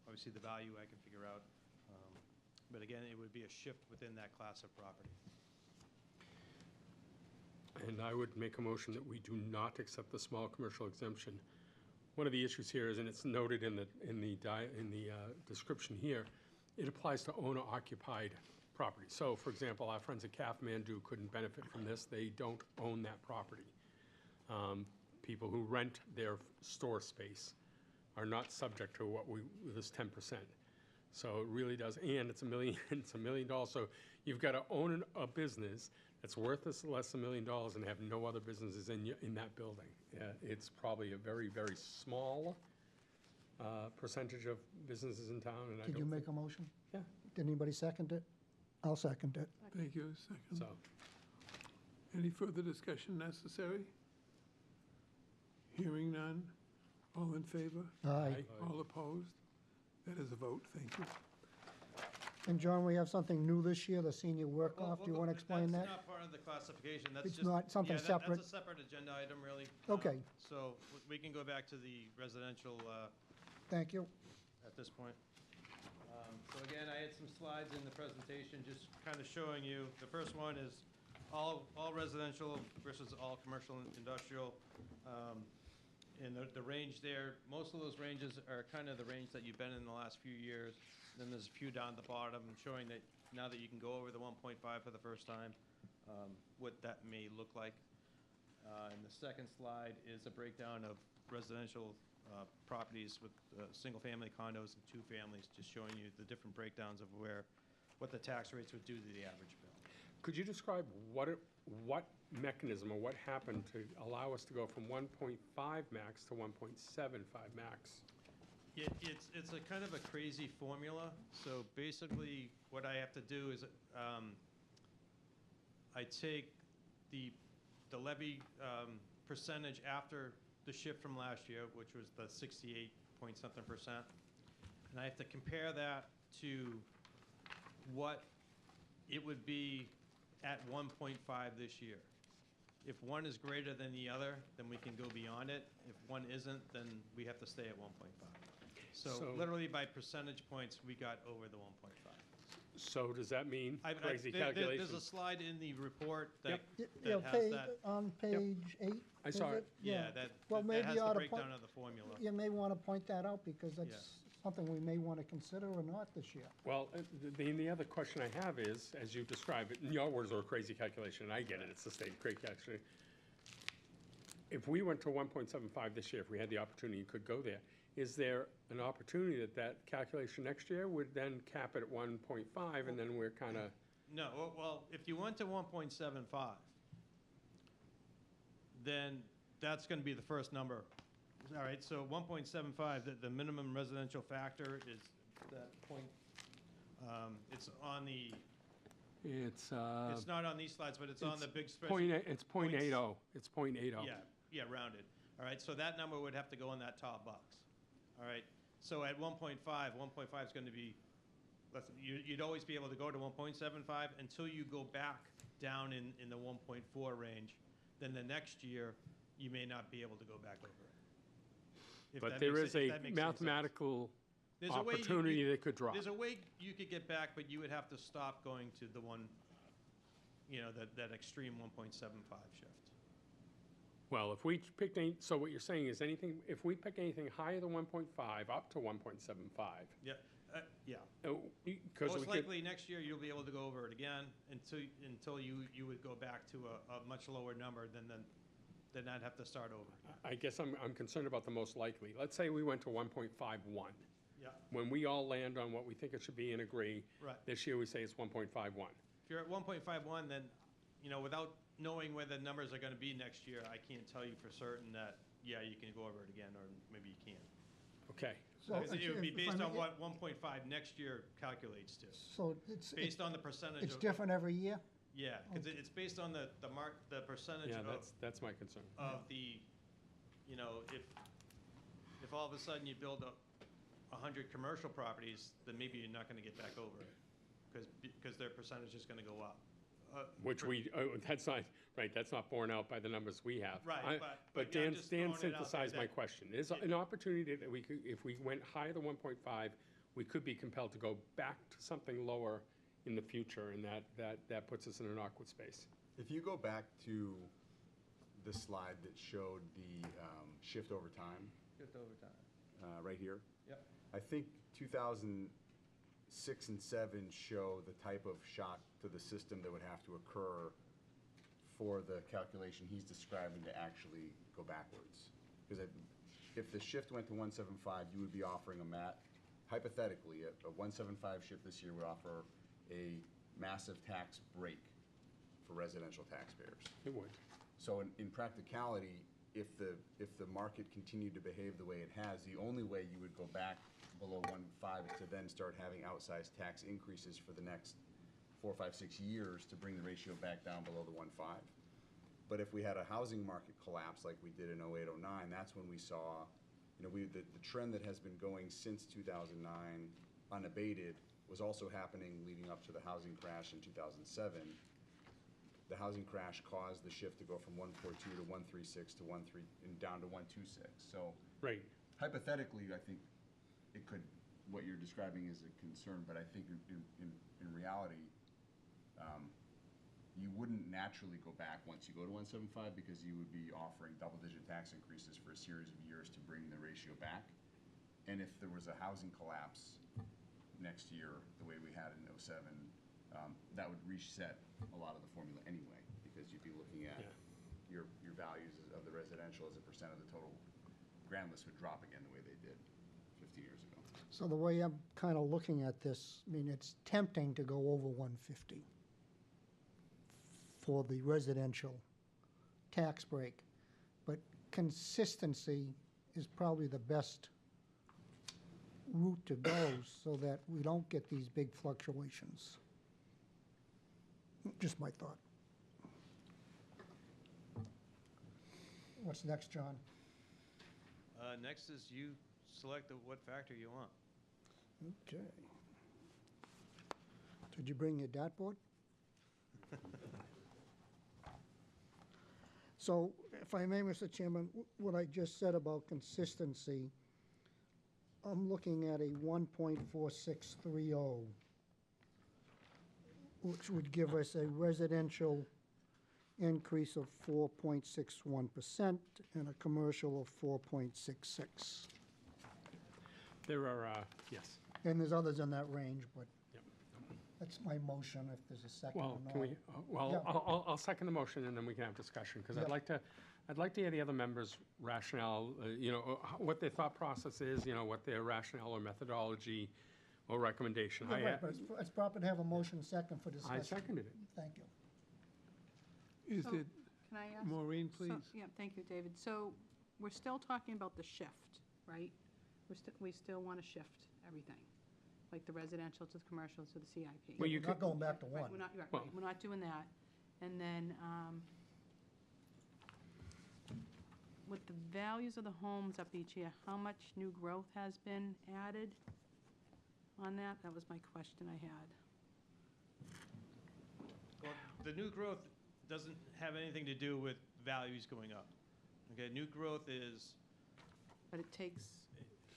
Speaker 11: Obviously, the value I can figure out. But again, it would be a shift within that class of property.
Speaker 10: And I would make a motion that we do not accept the small commercial exemption. One of the issues here is, and it's noted in the description here, it applies to owner-occupied property. So, for example, our friends at Kathmandu couldn't benefit from this. They don't own that property. People who rent their store space are not subject to this 10%. So it really does, and it's $1 million. It's $1 million. So you've got to own a business that's worth less than $1 million and have no other businesses in that building. It's probably a very, very small percentage of businesses in town. And
Speaker 2: Did you make a motion?
Speaker 10: Yeah.
Speaker 2: Did anybody second it? I'll second it.
Speaker 1: Thank you. Second.
Speaker 10: So,
Speaker 1: Any further discussion necessary? Hearing none. All in favor?
Speaker 2: Aye.
Speaker 1: All opposed? That is a vote. Thank you.
Speaker 2: And John, we have something new this year, the senior work-off. Do you want to explain that?
Speaker 11: That's not part of the classification. That's
Speaker 2: It's
Speaker 11: just.
Speaker 2: not something separate?
Speaker 11: That's a separate agenda item, really.
Speaker 2: Okay.
Speaker 11: So we can go back to the residential
Speaker 2: Thank you.
Speaker 11: at this point. So again, I had some slides in the presentation, just kind of showing you. The first one is all residential versus all commercial and industrial. And the range there, most of those ranges are kind of the range that you've been in the last few years. Then there's a few down at the bottom showing that now that you can go over the 1.5 for the first time, what that may look like. And the second slide is a breakdown of residential properties with single-family condos and two families, just showing you the different breakdowns of what the tax rates would do to the average bill.
Speaker 10: could you describe what mechanism or what happened to allow us to go from 1.5 max to 1.75 max?
Speaker 11: It's a kind of a crazy formula. So basically, what I have to do is I take the levy percentage after the shift from last year, which was the 68-point-something%, and I have to compare that to what it would be at 1.5 this year. If one is greater than the other, then we can go beyond it. If one isn't, then we have to stay at 1.5. So literally by percentage points, we got over the 1.5.
Speaker 10: So does that mean crazy
Speaker 11: There's
Speaker 10: calculations?
Speaker 11: a slide in the report that
Speaker 2: Yeah,
Speaker 11: has that.
Speaker 2: on page 8.
Speaker 10: I saw it.
Speaker 11: Yeah,
Speaker 2: Well,
Speaker 11: that
Speaker 2: maybe
Speaker 11: has
Speaker 2: you ought
Speaker 11: the
Speaker 2: to point-
Speaker 11: breakdown of the formula.
Speaker 2: You may want to point that out because that's something we may want to consider or not this year.
Speaker 10: Well, the other question I have is, as you describe it, in your words are a crazy calculation, and I get it, it's the state crazy calculation. If we went to 1.75 this year, if we had the opportunity, you could go there. Is there an opportunity that calculation next year would then cap it at 1.5 and then we're kind of?
Speaker 11: No, well, if you went to 1.75, then that's going to be the first number. All right, so 1.75, the minimum residential factor is that point. It's on the.
Speaker 10: It's
Speaker 11: not on these slides, but it's on the big spreadsheet.
Speaker 10: It's 0.80. It's 0.80.
Speaker 11: Yeah, rounded. All right, so that number would have to go in that top box. All right, so at 1.5 is going to be, you'd always be able to go to 1.75 until you go back down in the 1.4 range. Then the next year, you may not be able to go back over it.
Speaker 10: But there is a mathematical opportunity that could drop.
Speaker 11: There's a way you could get back, but you would have to stop going to the 1.5 that extreme 1.75 shift.
Speaker 10: Well, if we picked any, so what you're saying is anything, if we pick anything higher than 1.5 up to 1.75.
Speaker 11: Yeah, yeah.
Speaker 10: Because
Speaker 11: Most
Speaker 10: we could,
Speaker 11: likely next year you'll be able to go over it again until you would go back to a much lower number then I'd have to start over.
Speaker 10: I guess I'm concerned about the most likely. Let's say we went to 1.51.
Speaker 11: Yeah,
Speaker 10: When we all land on what we think it should be and agree,
Speaker 11: right.
Speaker 10: this year we say it's 1.51.
Speaker 11: If you're at 1.51, then, without knowing where the numbers are gonna be next year, I can't tell you for certain that, yeah, you can go over it again, or maybe you can't.
Speaker 10: Okay.
Speaker 2: So
Speaker 11: Because it would be
Speaker 2: if I
Speaker 11: based on
Speaker 2: may-
Speaker 11: what 1.5 next year calculates to,
Speaker 2: So it's
Speaker 11: based on the percentage
Speaker 2: it's
Speaker 11: of.
Speaker 2: different every year?
Speaker 11: Yeah, because it's based on the percentage
Speaker 10: Yeah,
Speaker 11: of,
Speaker 10: that's my concern.
Speaker 11: the, if all of a sudden you build 100 commercial properties, then maybe you're not gonna get back over it, because their percentage is gonna go up.
Speaker 10: Which that's not, right, that's not borne out by the numbers we have.
Speaker 11: Right,
Speaker 10: But
Speaker 11: yeah, I'm
Speaker 10: Dan
Speaker 11: just throwing it out there
Speaker 10: synthesized my
Speaker 11: that-
Speaker 10: question. There's an opportunity that we could, if we went higher than 1.5, we could be compelled to go back to something lower in the future, and that puts us in an awkward space.
Speaker 4: If you go back to the slide that showed the shift over time,
Speaker 11: Shift over time.
Speaker 4: right here,
Speaker 11: Yep.
Speaker 4: I think 2006 and 7 show the type of shock to the system that would have to occur for the calculation he's describing to actually go backwards. Because if the shift went to 175, you would be offering hypothetically, a 175 shift this year would offer a massive tax break for residential taxpayers.
Speaker 10: It would.
Speaker 4: So in practicality, if the market continued to behave the way it has, the only way you would go back below 1.5 is to then start having outsized tax increases for the next 4, 5, 6 years to bring the ratio back down below the 1.5. But if we had a housing market collapse like we did in 08, 09, that's when we saw, the trend that has been going since 2009 unabated was also happening leading up to the housing crash in 2007. The housing crash caused the shift to go from 142 to 136 to 13 and down to 126. So
Speaker 10: Right.
Speaker 4: hypothetically, I think it could, what you're describing is a concern, but I think in reality, you wouldn't naturally go back once you go to 175 because you would be offering double-digit tax increases for a series of years to bring the ratio back. And if there was a housing collapse next year, the way we had in 07, that would reset a lot of the formula anyway, because you'd be looking at your values of the residential as a percent of the total grand list would drop again the way they did 50 years ago.
Speaker 2: So the way I'm kind of looking at this, I mean, it's tempting to go over 150 for the residential tax break, but consistency is probably the best route to go so that we don't get these big fluctuations. Just my thought. What's next, John?
Speaker 11: Next is you select what factor you want.
Speaker 2: Okay. Did you bring your dartboard? So, if I may, Mr. Chairman, what I just said about consistency, I'm looking at a 1.4630, which would give us a residential increase of 4.61% and a commercial of 4.66.
Speaker 10: There are, yes.
Speaker 2: And there's others in that range, but
Speaker 10: Yep.
Speaker 2: that's my motion, if there's a second or
Speaker 10: Well,
Speaker 2: not.
Speaker 10: can we,
Speaker 2: Yeah.
Speaker 10: I'll second the motion, and then we can have discussion, because
Speaker 2: Yeah.
Speaker 10: I'd like to hear the other members' rationale, what their thought process is, what their rationale or methodology or recommendation.
Speaker 2: Yeah, right, but it's proper to have a motion second for discussion.
Speaker 10: I seconded it.
Speaker 2: Thank you.
Speaker 1: Is
Speaker 9: So,
Speaker 1: it,
Speaker 9: Can I ask?
Speaker 1: Maureen,
Speaker 9: So-
Speaker 1: please?
Speaker 9: Yeah, thank you, David. So we're still talking about the shift, right? We still want to shift everything, like the residential to the commercial to the CIP.
Speaker 10: Well, you
Speaker 2: We're not
Speaker 10: could-
Speaker 2: going back to
Speaker 9: Right,
Speaker 2: one.
Speaker 9: we're not, right,
Speaker 10: Well-
Speaker 9: we're not doing that. And then, with the values of the homes up each year, how much new growth has been added on that? That was my question I had.
Speaker 11: Well, the new growth doesn't have anything to do with values going up. Okay, new growth is,
Speaker 9: But it takes,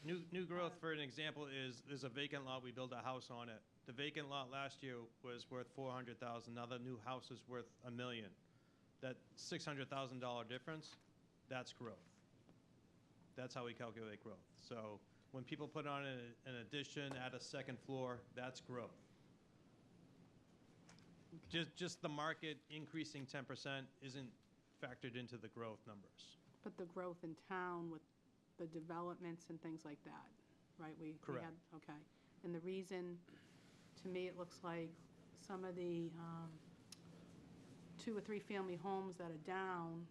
Speaker 11: new growth, for an example, is there's a vacant lot, we build a house on it, the vacant lot last year was worth 400,000, now the new house is worth $1 million. That $600,000 difference, that's growth. That's how we calculate growth. So when people put on an addition, add a second floor, that's growth. Just the market increasing 10% isn't factored into the growth numbers.
Speaker 9: But the growth in town with the developments and things like that, right?
Speaker 11: Correct.
Speaker 9: Okay. And the reason, to me, it looks like some of the 2 or 3 family homes that are down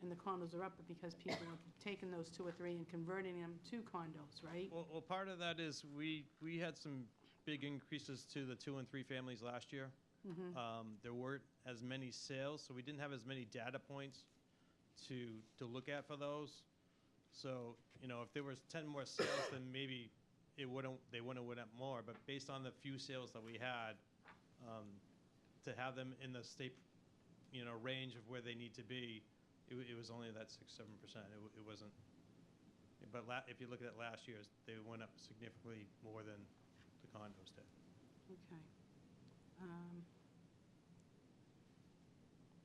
Speaker 9: and the condos are up, but because people are taking those 2 or 3 and converting them to condos, right?
Speaker 11: Well, part of that is we had some big increases to the 2 and 3 families last year. There weren't as many sales, so we didn't have as many data points to look at for those. So, you know, if there was 10 more sales, then maybe they wouldn't went up more. But based on the few sales that we had, to have them in the state, you know, range of where they need to be, it was only that 6-7%. It wasn't. But if you look at last year's, they went up significantly more than the condos did.
Speaker 9: Okay.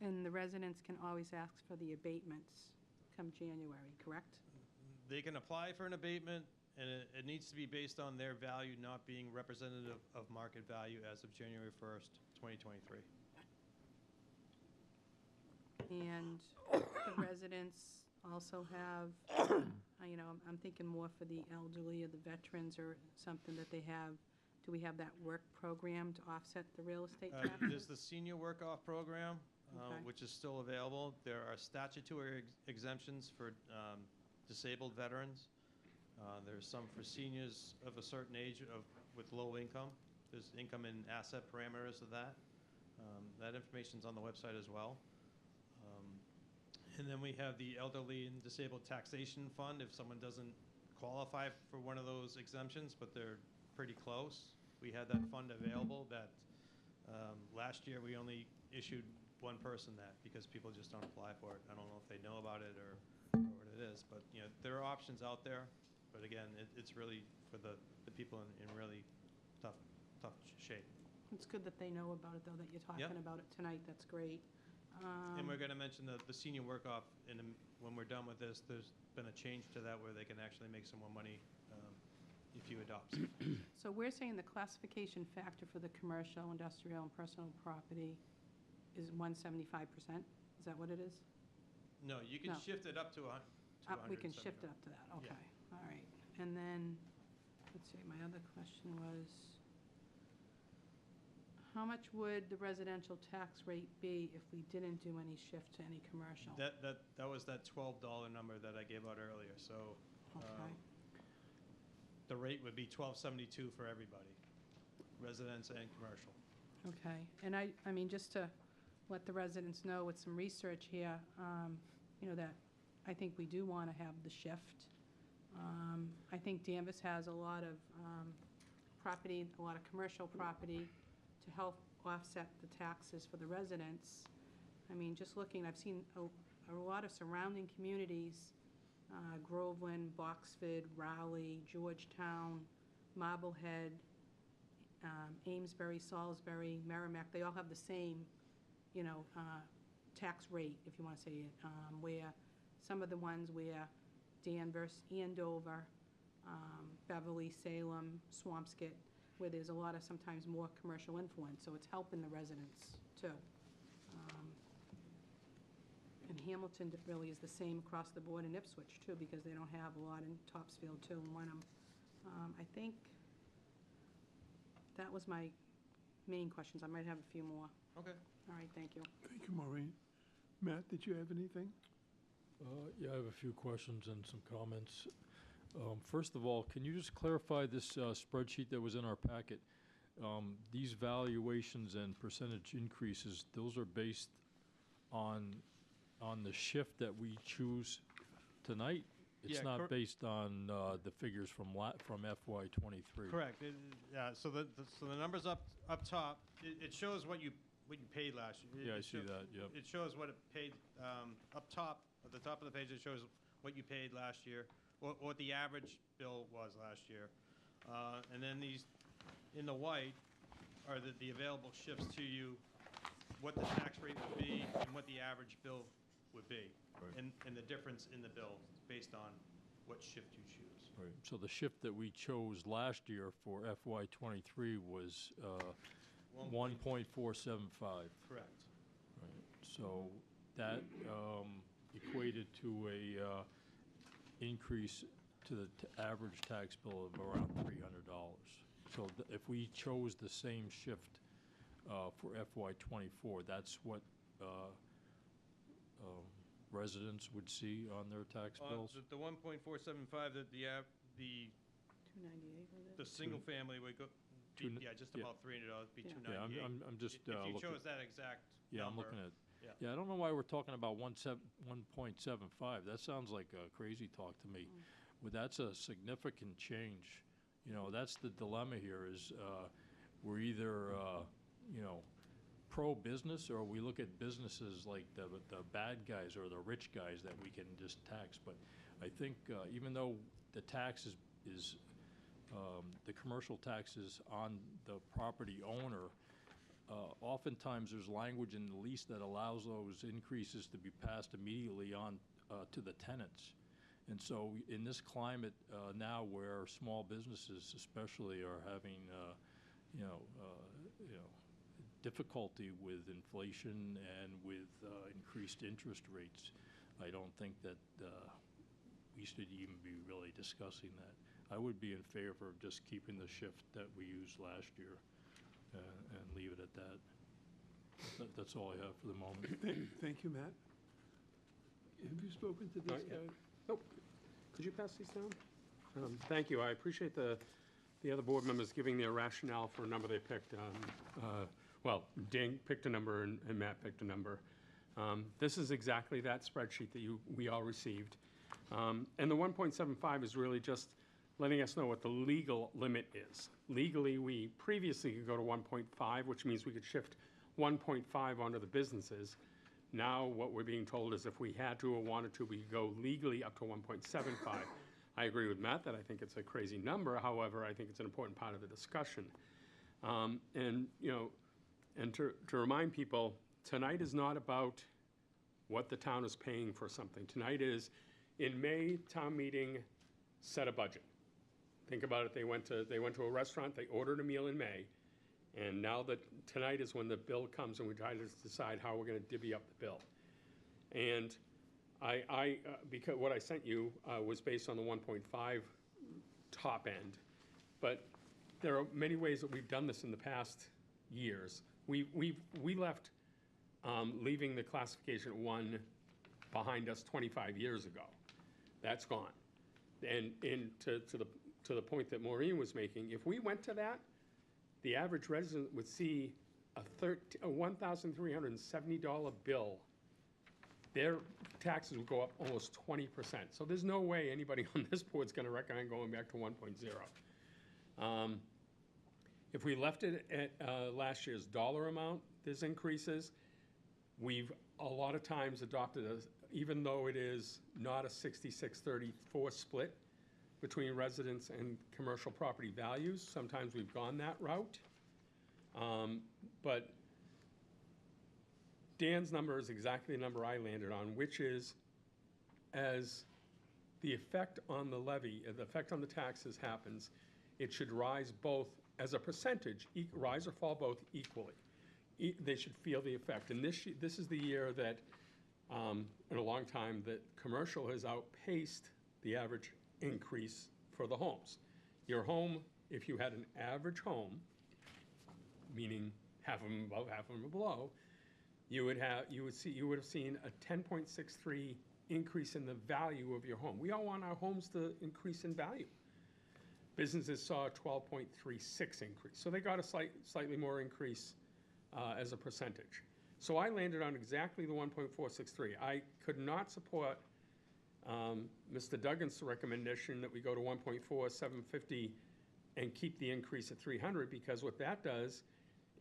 Speaker 9: And the residents can always ask for the abatements come January, correct?
Speaker 11: They can apply for an abatement, and it needs to be based on their value not being representative of market value as of January 1st, 2023.
Speaker 9: And the residents also have, you know, I'm thinking more for the elderly or the veterans or something that they have. Do we have that work program to offset the real estate tax?
Speaker 11: There's the senior work-off program,
Speaker 9: Okay.
Speaker 11: which is still available. There are statutory exemptions for disabled veterans. There's some for seniors of a certain age with low income. There's income and asset parameters of that. That information's on the website as well. And then we have the Elderly and Disabled Taxation Fund. If someone doesn't qualify for one of those exemptions, but they're pretty close, we had that fund available. That last year we only issued one person that because people just don't apply for it. I don't know if they know about it or what it is, but you know there are options out there. But again, it's really for the people in really tough shape.
Speaker 9: It's good that they know about it, though, that you're talking about it tonight. That's great.
Speaker 11: And we're going to mention the senior work-off when we're done with this. There's been a change to that where they can actually make some more money if you adopt it.
Speaker 9: So we're saying the classification factor for the commercial, industrial, and personal property is 175%? Is that what it is?
Speaker 11: No, you can
Speaker 9: No.
Speaker 11: shift it up to 100.
Speaker 9: We can shift it up to that, okay. All right. And then, let's see, my other question was, how much would the residential tax rate be if we didn't do any shift to any commercial?
Speaker 11: That was that $12 number that I gave out earlier. So
Speaker 9: Okay.
Speaker 11: the rate would be $12.72 for everybody, residents and commercial.
Speaker 9: Okay, and I mean, just to let the residents know with some research here, you know, that I think we do want to have the shift. I think Danvers has a lot of property, a lot of commercial property to help offset the taxes for the residents. I mean, just looking, I've seen a lot of surrounding communities, Groveland, Boxford, Raleigh, Georgetown, Marblehead, Amesbury, Salisbury, Merrimack, they all have the same, you know, tax rate, if you want to say it, where some of the ones where Danvers, Andover, Beverly, Salem, Swampscott, where there's a lot of sometimes more commercial influence, so it's helping the residents too. And Hamilton really is the same across the board in Ipswich too, because they don't have a lot in Topsfield too, and Wenham. I think that was my main questions. I might have a few more.
Speaker 11: Okay.
Speaker 9: All right, thank you.
Speaker 1: Thank you, Maureen. Matt, did you have anything?
Speaker 8: Yeah, I have a few questions and some comments. First of all, can you just clarify this spreadsheet that was in our packet? These valuations and percentage increases, those are based on the shift that we choose tonight? It's
Speaker 11: Yeah,
Speaker 8: not based on the figures from FY '23?
Speaker 11: Correct. Yeah. So the numbers up top, it shows what you paid last year.
Speaker 8: Yeah, I see that, yep.
Speaker 11: It shows what it paid up top. At the top of the page, it shows what you paid last year, or what the average bill was last year. And then these in the white are the available shifts to you, what the tax rate would be and what the average bill would be.
Speaker 8: Right.
Speaker 11: And the difference in the bill based on what shift you choose.
Speaker 8: Right, so the shift that we chose last year for FY '23 was 1.475.
Speaker 11: Correct.
Speaker 8: Right, so that equated to a increase to the average tax bill of around $300. So if we chose the same shift for FY '24, that's what residents would see on their tax bills?
Speaker 11: The 1.475, the
Speaker 9: 298 was it?
Speaker 11: the single family would go,
Speaker 8: Two-
Speaker 11: yeah, just
Speaker 8: yeah.
Speaker 11: about $300, be
Speaker 9: Yeah.
Speaker 8: Yeah,
Speaker 11: 298.
Speaker 8: I'm just
Speaker 11: If you
Speaker 8: looking.
Speaker 11: chose that exact
Speaker 8: Yeah, I'm
Speaker 11: number,
Speaker 8: looking at,
Speaker 11: yeah.
Speaker 8: yeah, I don't know why we're talking about 1.75. That sounds like crazy talk to me. Well, that's a significant change. You know, that's the dilemma here is we're either, pro-business or we look at businesses like the bad guys or the rich guys that we can just tax. But I think even though the tax is the commercial taxes on the property owner, oftentimes there's language in the lease that allows those increases to be passed immediately on to the tenants. And so in this climate now where small businesses especially are having, difficulty with inflation and with increased interest rates, I don't think that we should even be really discussing that. I would be in favor of just keeping the shift that we used last year and leave it at that. That's all I have for the moment.
Speaker 1: Thank you, Matt. Have you spoken to
Speaker 10: Not
Speaker 1: this
Speaker 10: yet.
Speaker 1: guy?
Speaker 10: Nope. Could you pass these down? Thank you. I appreciate the other board members giving their rationale for a number they picked. Well, Dan picked a number and Matt picked a number. This is exactly that spreadsheet that we all received. And the 1.75 is really just letting us know what the legal limit is. Legally, we previously could go to 1.5, which means we could shift 1.5 onto the businesses. Now, what we're being told is if we had to or wanted to, we could go legally up to 1.75. I agree with Matt that I think it's a crazy number. However, I think it's an important part of the discussion. And to remind people, tonight is not about what the town is paying for something. Tonight is, in May, town meeting set a budget. Think about it, they went to a restaurant, they ordered a meal in May, and now that tonight is when the bill comes and we try to decide how we're gonna divvy up the bill. And because what I sent you was based on the 1.5 top end, but there are many ways that we've done this in the past years. We left leaving the classification 1 behind us 25 years ago. That's gone. And to the point that Maureen was making, if we went to that, the average resident would see a $1,370 bill. Their taxes would go up almost 20%. So there's no way anybody on this board's going to recommend going back to 1.0. If we left it at last year's dollar amount, there's increases. We've a lot of times adopted, even though it is not a 66-34 split between residents and commercial property values, sometimes we've gone that route. But Dan's number is exactly the number I landed on, which is as the effect on the levy, the effect on the taxes happens, it should rise both as a percentage, rise or fall both equally. They should feel the effect. And this is the year that, in a long time, that commercial has outpaced the average increase for the homes. Your home, if you had an average home, meaning half of them above, half of them below, you would have seen a 10.63 increase in the value of your home. We all want our homes to increase in value. Businesses saw a 12.36 increase, so they got a slightly more increase as a percentage. So I landed on exactly the 1.463. I could not support Mr. Duggan's recommendation that we go to 1.4750 and keep the increase at 300, because what that does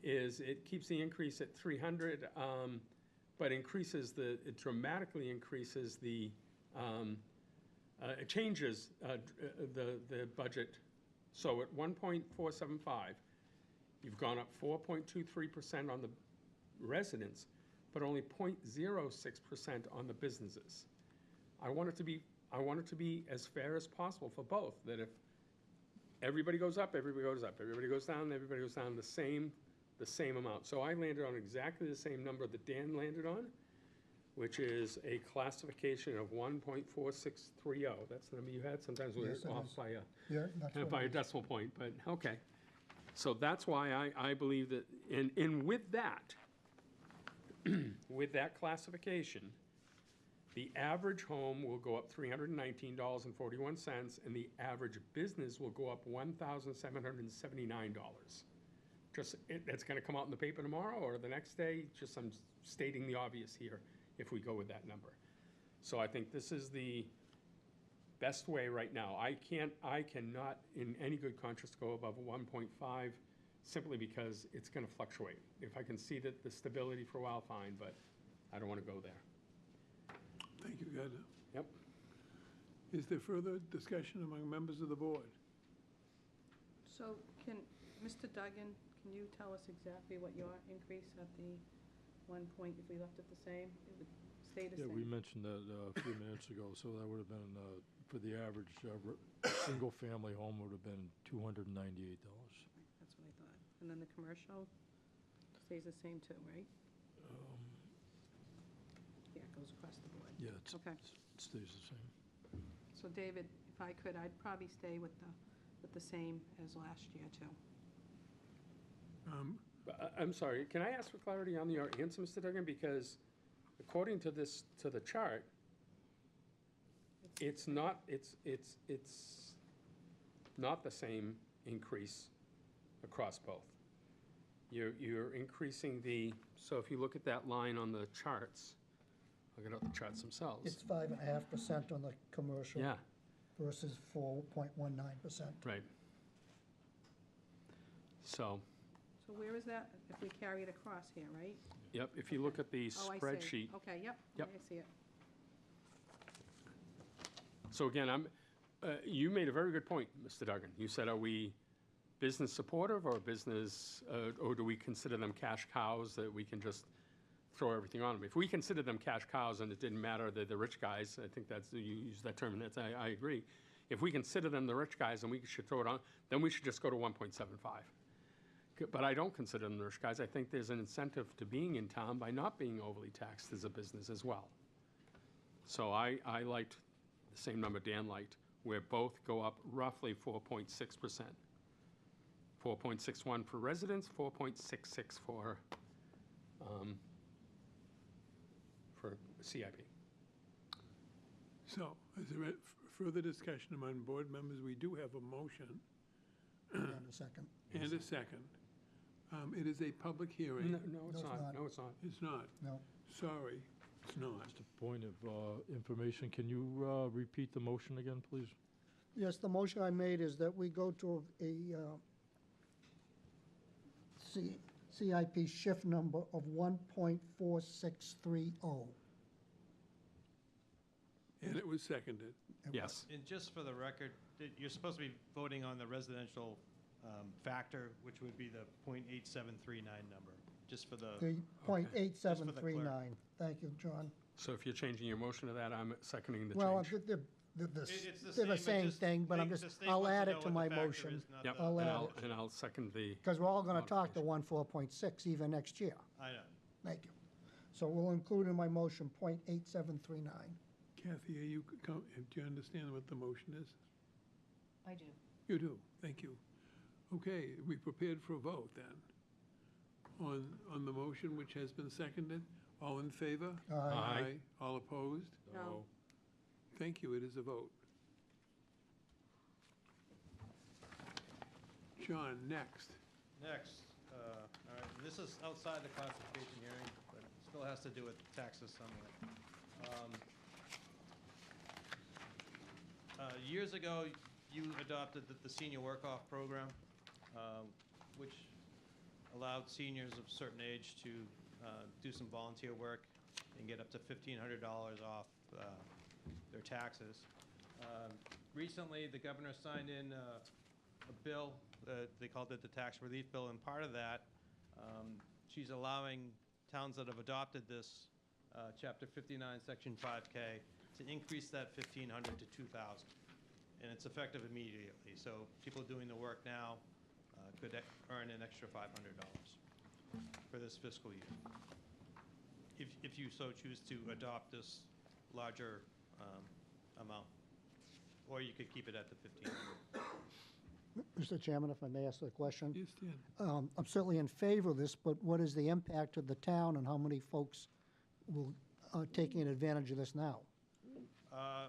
Speaker 10: is it keeps the increase at 300, but it dramatically increases it changes the budget. So at 1.475, You've gone up 4.23% on the residents, but only 0.06% on the businesses. I want it to be as fair as possible for both, that if everybody goes up, everybody goes up, everybody goes down, everybody goes down the same amount. So I landed on exactly the same number that Dan landed on, which is a classification of 1.4630. That's the number you had. Sometimes we're
Speaker 2: Yes, it
Speaker 10: off
Speaker 2: is.
Speaker 10: by
Speaker 2: Yeah, that's what
Speaker 10: by
Speaker 2: it
Speaker 10: a
Speaker 2: is.
Speaker 10: decimal point, but okay. So that's why I believe that, and with that, with that classification, the average home will go up $319.41, and the average business will go up $1,779. Just, that's gonna come out in the paper tomorrow or the next day, just I'm stating the obvious here, if we go with that number. So I think this is the best way right now. I cannot, in any good conscience, go above 1.5, simply because it's gonna fluctuate. If I can see that the stability for a while, fine, but I don't wanna go there.
Speaker 1: Thank you, Gardner.
Speaker 10: Yep.
Speaker 1: Is there further discussion among members of the board?
Speaker 9: So can, Mr. Duggan, can you tell us exactly what your increase at the 1 point, if we left it the same, it would stay the
Speaker 8: Yeah,
Speaker 9: same?
Speaker 8: we mentioned that a few minutes ago, so that would have been, for the average, single-family home would have been $298.
Speaker 9: That's what I thought. And then the commercial stays the same too, right? Yeah, it goes across the board.
Speaker 8: Yeah,
Speaker 9: Okay.
Speaker 8: it stays the same.
Speaker 9: So David, if I could, I'd probably stay with the same as last year too.
Speaker 10: I'm sorry, can I ask for clarity on your answer, Mr. Duggan? Because according to the chart, it's not the same increase across both. You're increasing so if you look at that line on the charts, I'll get out the charts themselves.
Speaker 2: It's 5.5% on the commercial.
Speaker 10: Yeah,
Speaker 2: Versus 4.19%.
Speaker 10: right. So,
Speaker 9: So where is that? If we carry it across here, right?
Speaker 10: yep, if you look at the
Speaker 9: Oh, I see.
Speaker 10: spreadsheet.
Speaker 9: Okay, yep.
Speaker 10: Yep.
Speaker 9: I see it.
Speaker 10: So again, you made a very good point, Mr. Duggan. You said, are we business supportive or business, or do we consider them cash cows that we can just throw everything on them? If we consider them cash cows and it didn't matter, they're the rich guys, I think you used that term, and I agree. If we consider them the rich guys and we should throw it on, then we should just go to 1.75. But I don't consider them the rich guys. I think there's an incentive to being in town by not being overly taxed as a business as well. So I liked the same number Dan liked, where both go up roughly 4.6%. 4.61 for residents, 4.66 for CIP.
Speaker 1: So, is there further discussion among board members? We do have a motion
Speaker 2: And a second.
Speaker 1: and a second. It is a public hearing.
Speaker 10: No, it's
Speaker 2: it's
Speaker 10: not.
Speaker 2: not.
Speaker 10: No, it's not.
Speaker 1: It's not.
Speaker 2: No.
Speaker 1: Sorry, it's not.
Speaker 8: Just a point of information, can you repeat the motion again, please?
Speaker 2: Yes, the motion I made is that we go to a CIP shift number of 1.4630.
Speaker 1: And it was seconded.
Speaker 10: Yes.
Speaker 11: And just for the record, you're supposed to be voting on the residential factor, which would be the .8739 number, just for the,
Speaker 2: The .8739. Thank you, John.
Speaker 10: So if you're changing your motion to that, I'm seconding the
Speaker 2: Well,
Speaker 10: change.
Speaker 2: they're the same thing, but I'll add it to my motion.
Speaker 10: Yep,
Speaker 2: I'll
Speaker 10: and
Speaker 2: add
Speaker 10: I'll,
Speaker 2: it.
Speaker 10: and I'll second the,
Speaker 2: Because we're all going to talk to 14.6 even next year.
Speaker 11: I know.
Speaker 2: Thank you. So we'll include in my motion .8739.
Speaker 1: Kathy, do you understand what the motion is?
Speaker 3: I do.
Speaker 1: You do, thank you. Okay, we prepared for a vote then. On the motion which has been seconded, all in favor?
Speaker 10: Aye.
Speaker 1: All opposed?
Speaker 9: No.
Speaker 1: Thank you, it is a vote. John, next.
Speaker 11: Next, all right, this is outside the classification hearing, but it still has to do with taxes somewhat. Years ago, you adopted the senior work-off program, which allowed seniors of a certain age to do some volunteer work and get up to $1,500 off their taxes. Recently, the governor signed in a bill they called it the tax relief bill, and part of that, she's allowing towns that have adopted this, Chapter 59, Section 5K, to increase that 1,500 to 2,000. And it's effective immediately, so people doing the work now could earn an extra $500 for this fiscal year, if you so choose to adopt this larger amount. Or you could keep it at the 1,500.
Speaker 2: Mr. Chairman, if I may ask a question?
Speaker 1: Yes, Dan.
Speaker 2: I'm certainly in favor of this, but what is the impact of the town and how many folks are taking advantage of this now?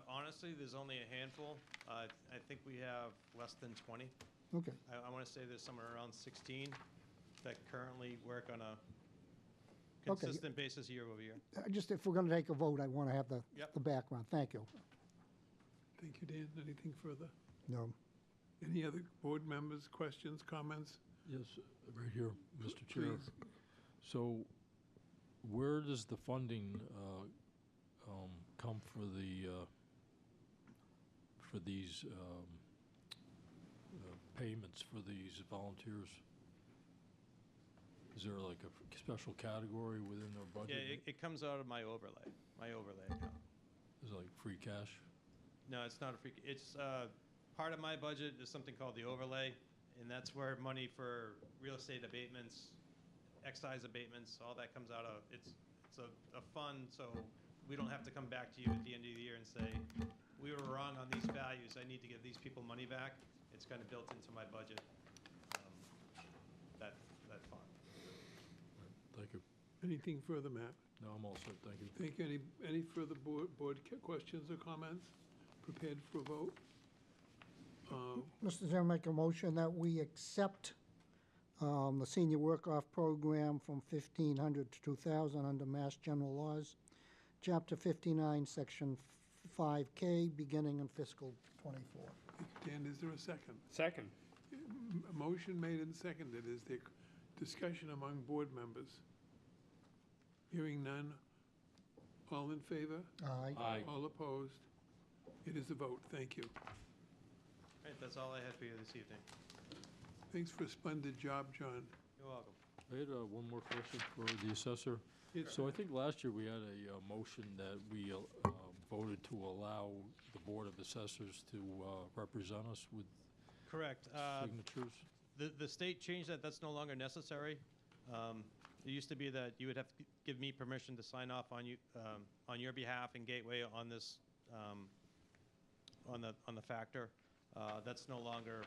Speaker 11: Honestly, there's only a handful. I think we have less than 20.
Speaker 2: Okay.
Speaker 11: I want to say there's somewhere around 16 that currently work on a
Speaker 2: Okay.
Speaker 11: consistent basis year over year.
Speaker 2: Just if we're going to take a vote, I want to have
Speaker 11: Yep.
Speaker 2: the background. Thank you.
Speaker 1: Thank you, Dan. Anything further?
Speaker 2: No.
Speaker 1: Any other board members, questions, comments?
Speaker 8: Yes, right here, Mr. Chair.
Speaker 1: Please.
Speaker 8: So where does the funding come for these payments for these volunteers? Is there like a special category within their budget?
Speaker 11: Yeah, it comes out of my overlay account.
Speaker 8: Is it like free cash?
Speaker 11: No, it's not a free, it's, part of my budget is something called the overlay, and that's where money for real estate abatements, excise abatements, all that comes out of. It's a fund, so we don't have to come back to you at the end of the year and say, we were wrong on these values, I need to give these people money back. It's kind of built into my budget, that fund.
Speaker 8: Thank you.
Speaker 1: Anything further, Matt?
Speaker 8: No, I'm all set, thank you.
Speaker 1: Thank you. Any further board questions or comments? Prepared for a vote?
Speaker 2: Mr. Chairman, make a motion that we accept the senior work-off program from 1,500 to 2,000 under Mass General Laws, Chapter 59, Section 5K, beginning in fiscal '24.
Speaker 1: Dan, is there a second?
Speaker 10: Second.
Speaker 1: A motion made and seconded. Is there discussion among board members? Hearing none. All in favor?
Speaker 2: Aye.
Speaker 10: Aye.
Speaker 1: All opposed? It is a vote. Thank you.
Speaker 11: All right, that's all I had for you this evening.
Speaker 1: Thanks for a splendid job, John.
Speaker 11: You're welcome.
Speaker 8: I had one more question for the assessor.
Speaker 1: Yes,
Speaker 8: So I think last year we had a motion that we voted to allow the Board of Assessors to represent us with
Speaker 11: Correct.
Speaker 8: signatures.
Speaker 11: The state changed that. That's no longer necessary. It used to be that you would have to give me permission to sign off on you, on your behalf in Gateway on this, on the factor. That's no longer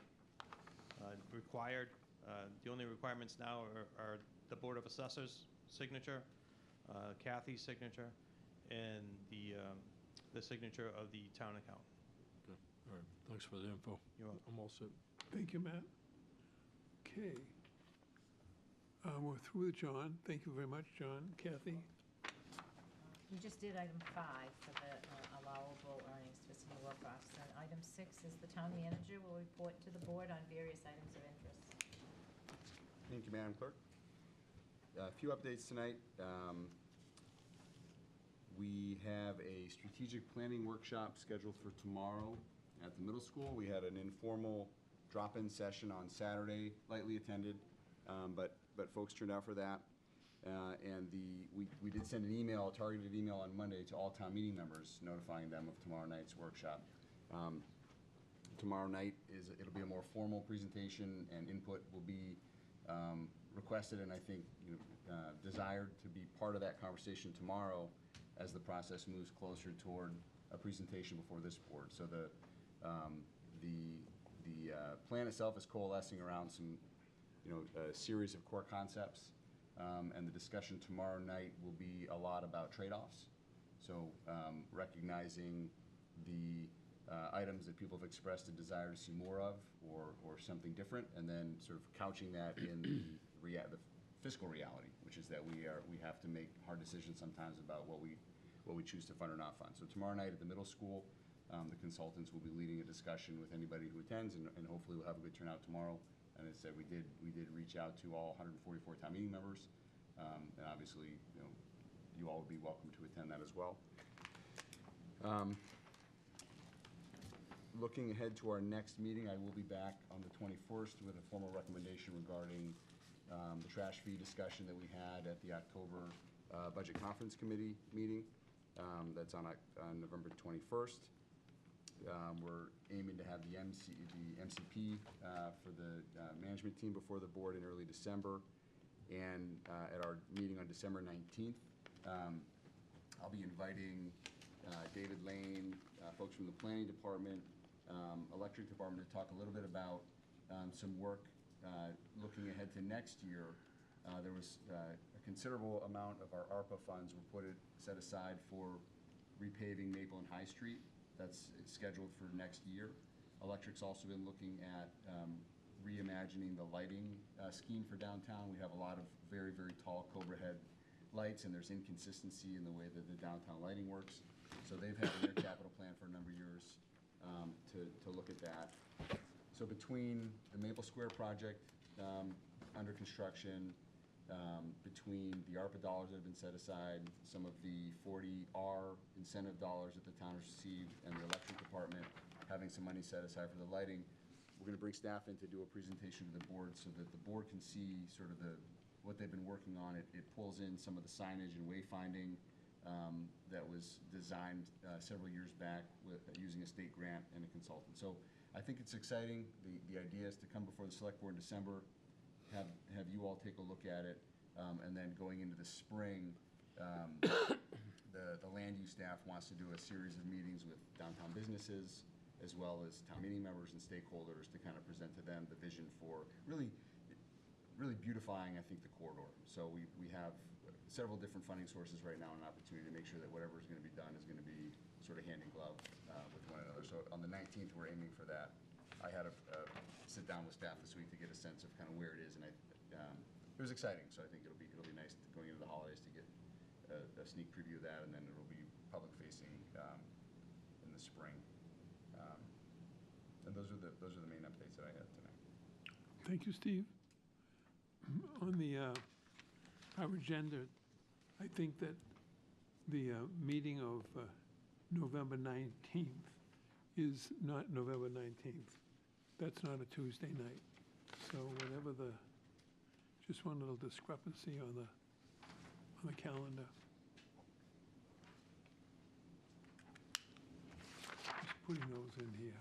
Speaker 11: required. The only requirements now are the Board of Assessors signature, Kathy's signature, and the signature of the town accountant.
Speaker 8: Okay, all right, thanks for the info.
Speaker 11: You're welcome.
Speaker 8: I'm all set.
Speaker 1: Thank you, Matt. Okay. We're through with John. Thank you very much, John. Kathy?
Speaker 3: We just did item 5 for the allowable earnings for senior work-offs. And item 6 is the town manager will report to the board on various items of interest.
Speaker 4: Thank you, Madam Clerk. A few updates tonight. We have a strategic planning workshop scheduled for tomorrow at the middle school. We had an informal drop-in session on Saturday, lightly attended, but folks turned out for that. And we did send an email, a targeted email on Monday to all town meeting members notifying them of tomorrow night's workshop. Tomorrow night it'll be a more formal presentation, and input will be requested and I think desired to be part of that conversation tomorrow as the process moves closer toward a presentation before this board. So the plan itself is coalescing around some a series of core concepts, and the discussion tomorrow night will be a lot about trade-offs. So recognizing the items that people have expressed a desire to see more of or something different, and then sort of couching that in the fiscal reality, which is that we have to make hard decisions sometimes about what we choose to fund or not fund. So tomorrow night at the middle school, the consultants will be leading a discussion with anybody who attends, and hopefully we'll have a good turnout tomorrow. And as I said, we did reach out to all 144 town meeting members, and obviously you all would be welcome to attend that as well. Looking ahead to our next meeting, I will be back on the 21st with a formal recommendation regarding the trash fee discussion that we had at the October Budget Conference Committee meeting. That's on November 21st. We're aiming to have the MCP for the management team before the board in early December. And at our meeting on December 19th, I'll be inviting David Lane, folks from the planning department, electric department, to talk a little bit about some work looking ahead to next year. There was a considerable amount of our ARPA funds were set aside for repaving Maple and High Street. That's scheduled for next year. Electric's also been looking at reimagining the lighting scheme for downtown. We have a lot of very, very tall Cobra head lights, and there's inconsistency in the way that the downtown lighting works. So they've had in their capital plan for a number of years to look at that. So between the Maple Square project under construction, between the ARPA dollars that have been set aside, some of the 40R incentive dollars that the town has received, and the electric department having some money set aside for the lighting, we're going to bring staff in to do a presentation to the board so that the board can see sort of what they've been working on. It pulls in some of the signage and wayfinding that was designed several years back using a state grant and a consultant. So I think it's exciting. The idea is to come before the select board in December, have you all take a look at it, and then going into the spring, the land use staff wants to do a series of meetings with downtown businesses as well as town meeting members and stakeholders to kind of present to them the vision for really beautifying, I think, the corridor. So we have several different funding sources right now, and an opportunity to make sure that whatever is going to be done is going to be sort of hand in glove with one another. So on the 19th, we're aiming for that. I had a sit down with staff this week to get a sense of kind of where it is, and it was exciting. So I think it'll be nice going into the holidays to get a sneak preview of that, and then it'll be public facing in the spring. And those are the main updates that I had tonight.
Speaker 1: Thank you, Steve. On our agenda, I think that the meeting of November 19th is not November 19th. That's not a Tuesday night. So whatever just one little discrepancy on the calendar. Just putting those in here.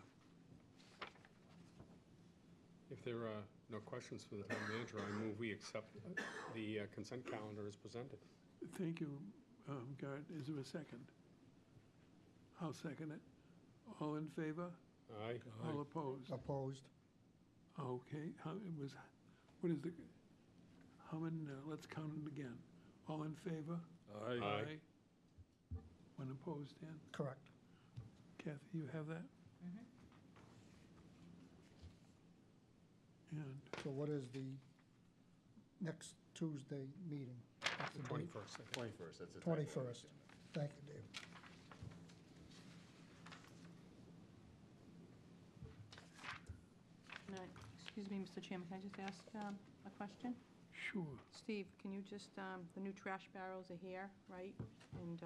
Speaker 10: If there are no questions for the town manager, I move we accept the consent calendar as presented.
Speaker 1: Thank you, Gart. Is there a second? I'll second it. All in favor?
Speaker 10: Aye.
Speaker 1: All opposed?
Speaker 2: Opposed?
Speaker 1: Okay, what is the, how many, let's count it again. All in favor?
Speaker 10: Aye.
Speaker 1: One opposed, Dan?
Speaker 2: Correct.
Speaker 1: Kathy, you have that? And
Speaker 2: So what is the next Tuesday meeting? That's the date?
Speaker 10: 21st, I think.
Speaker 4: 21st, that's the typo.
Speaker 2: 21st. Thank you, David.
Speaker 9: Excuse me, Mr. Chairman, can I just ask a question?
Speaker 1: sure.
Speaker 9: Steve, can you just, the new trash barrels are here, right? And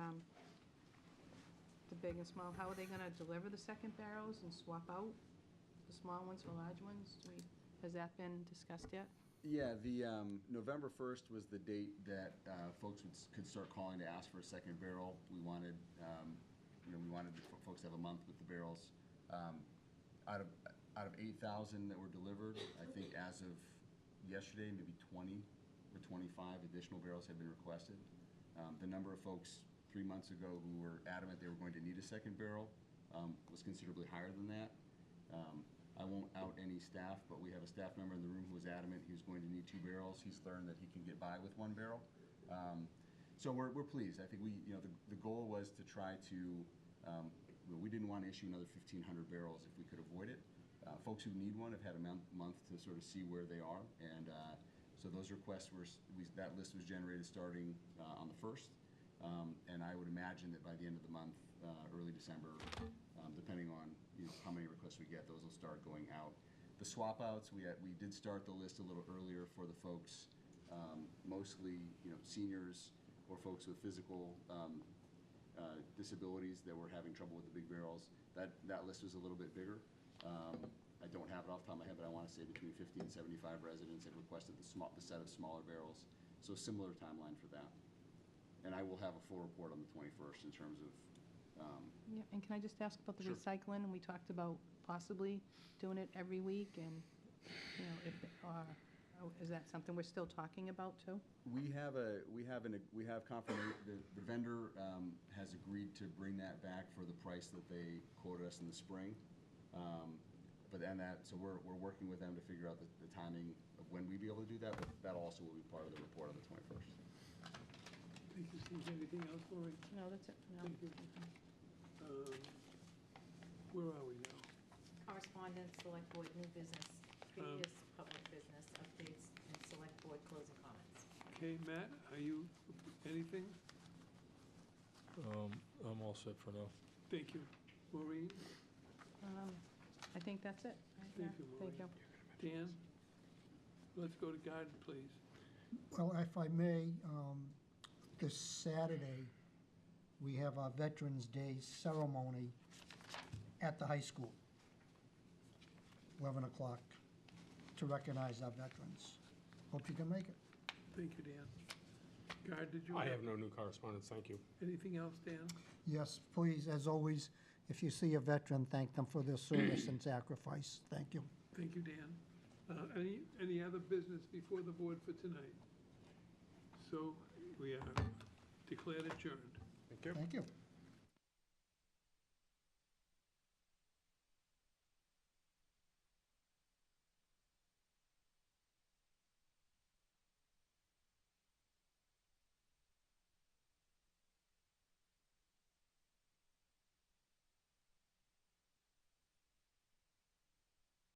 Speaker 9: the big and small, how are they gonna deliver the second barrels and swap out the small ones for large ones? Has that been discussed yet?
Speaker 4: Yeah, the November 1st was the date that folks could start calling to ask for a second barrel. We wanted, we wanted the folks to have a month with the barrels. Out of 8,000 that were delivered, I think as of yesterday, maybe 20 or 25 additional barrels have been requested. The number of folks 3 months ago who were adamant they were going to need a second barrel was considerably higher than that. I won't out any staff, but we have a staff member in the room who was adamant he was going to need 2 barrels. He's learned that he can get by with 1 barrel. So we're pleased. I think the goal was to try to, we didn't want to issue another 1,500 barrels if we could avoid it. Folks who need one have had a month to sort of see where they are, and so those requests that list was generated starting on the 1st, and I would imagine that by the end of the month, early December, depending on how many requests we get, those will start going out. The swap outs, we did start the list a little earlier for the folks, mostly seniors or folks with physical disabilities that were having trouble with the big barrels. That list was a little bit bigger. I don't have it off the top of my head, but I want to say between 50 and 75 residents have requested the set of smaller barrels. So similar timeline for that. And I will have a full report on the 21st in terms of,
Speaker 9: Yeah, and can I just ask about the
Speaker 4: Sure.
Speaker 9: recycling? And we talked about possibly doing it every week, and, if, is that something we're still talking about, too?
Speaker 4: we have confirmation, the vendor has agreed to bring that back for the price that they quoted us in the spring. But then so we're working with them to figure out the timing of when we'd be able to do that, but that also will be part of the report on the 21st.
Speaker 1: Thank you, Steve. Anything else, Maureen?
Speaker 9: No, that's it for now.
Speaker 1: Thank you. Where are we now?
Speaker 3: Correspondence, select board, new business, previous public business, updates, and select board closing comments.
Speaker 1: Okay, Matt, are you, anything?
Speaker 8: I'm all set for now.
Speaker 1: Thank you. Maureen?
Speaker 9: I think that's it. right
Speaker 1: Thank
Speaker 9: there.
Speaker 1: you,
Speaker 9: Thank you.
Speaker 1: Dan? Let's go to garden, please.
Speaker 2: Well, if I may, this Saturday, we have our Veterans Day ceremony at the high school, 11 o'clock, to recognize our veterans. Hope you can make it.
Speaker 1: Thank you, Dan. Guard, did you
Speaker 10: I have no new correspondence, thank you.
Speaker 1: anything else, Dan?
Speaker 2: Yes, please, as always, if you see a veteran, thank them for their service and sacrifice. Thank you.
Speaker 1: Thank you, Dan. Any other business before the board for tonight? So we are declared adjourned.
Speaker 2: Thank you.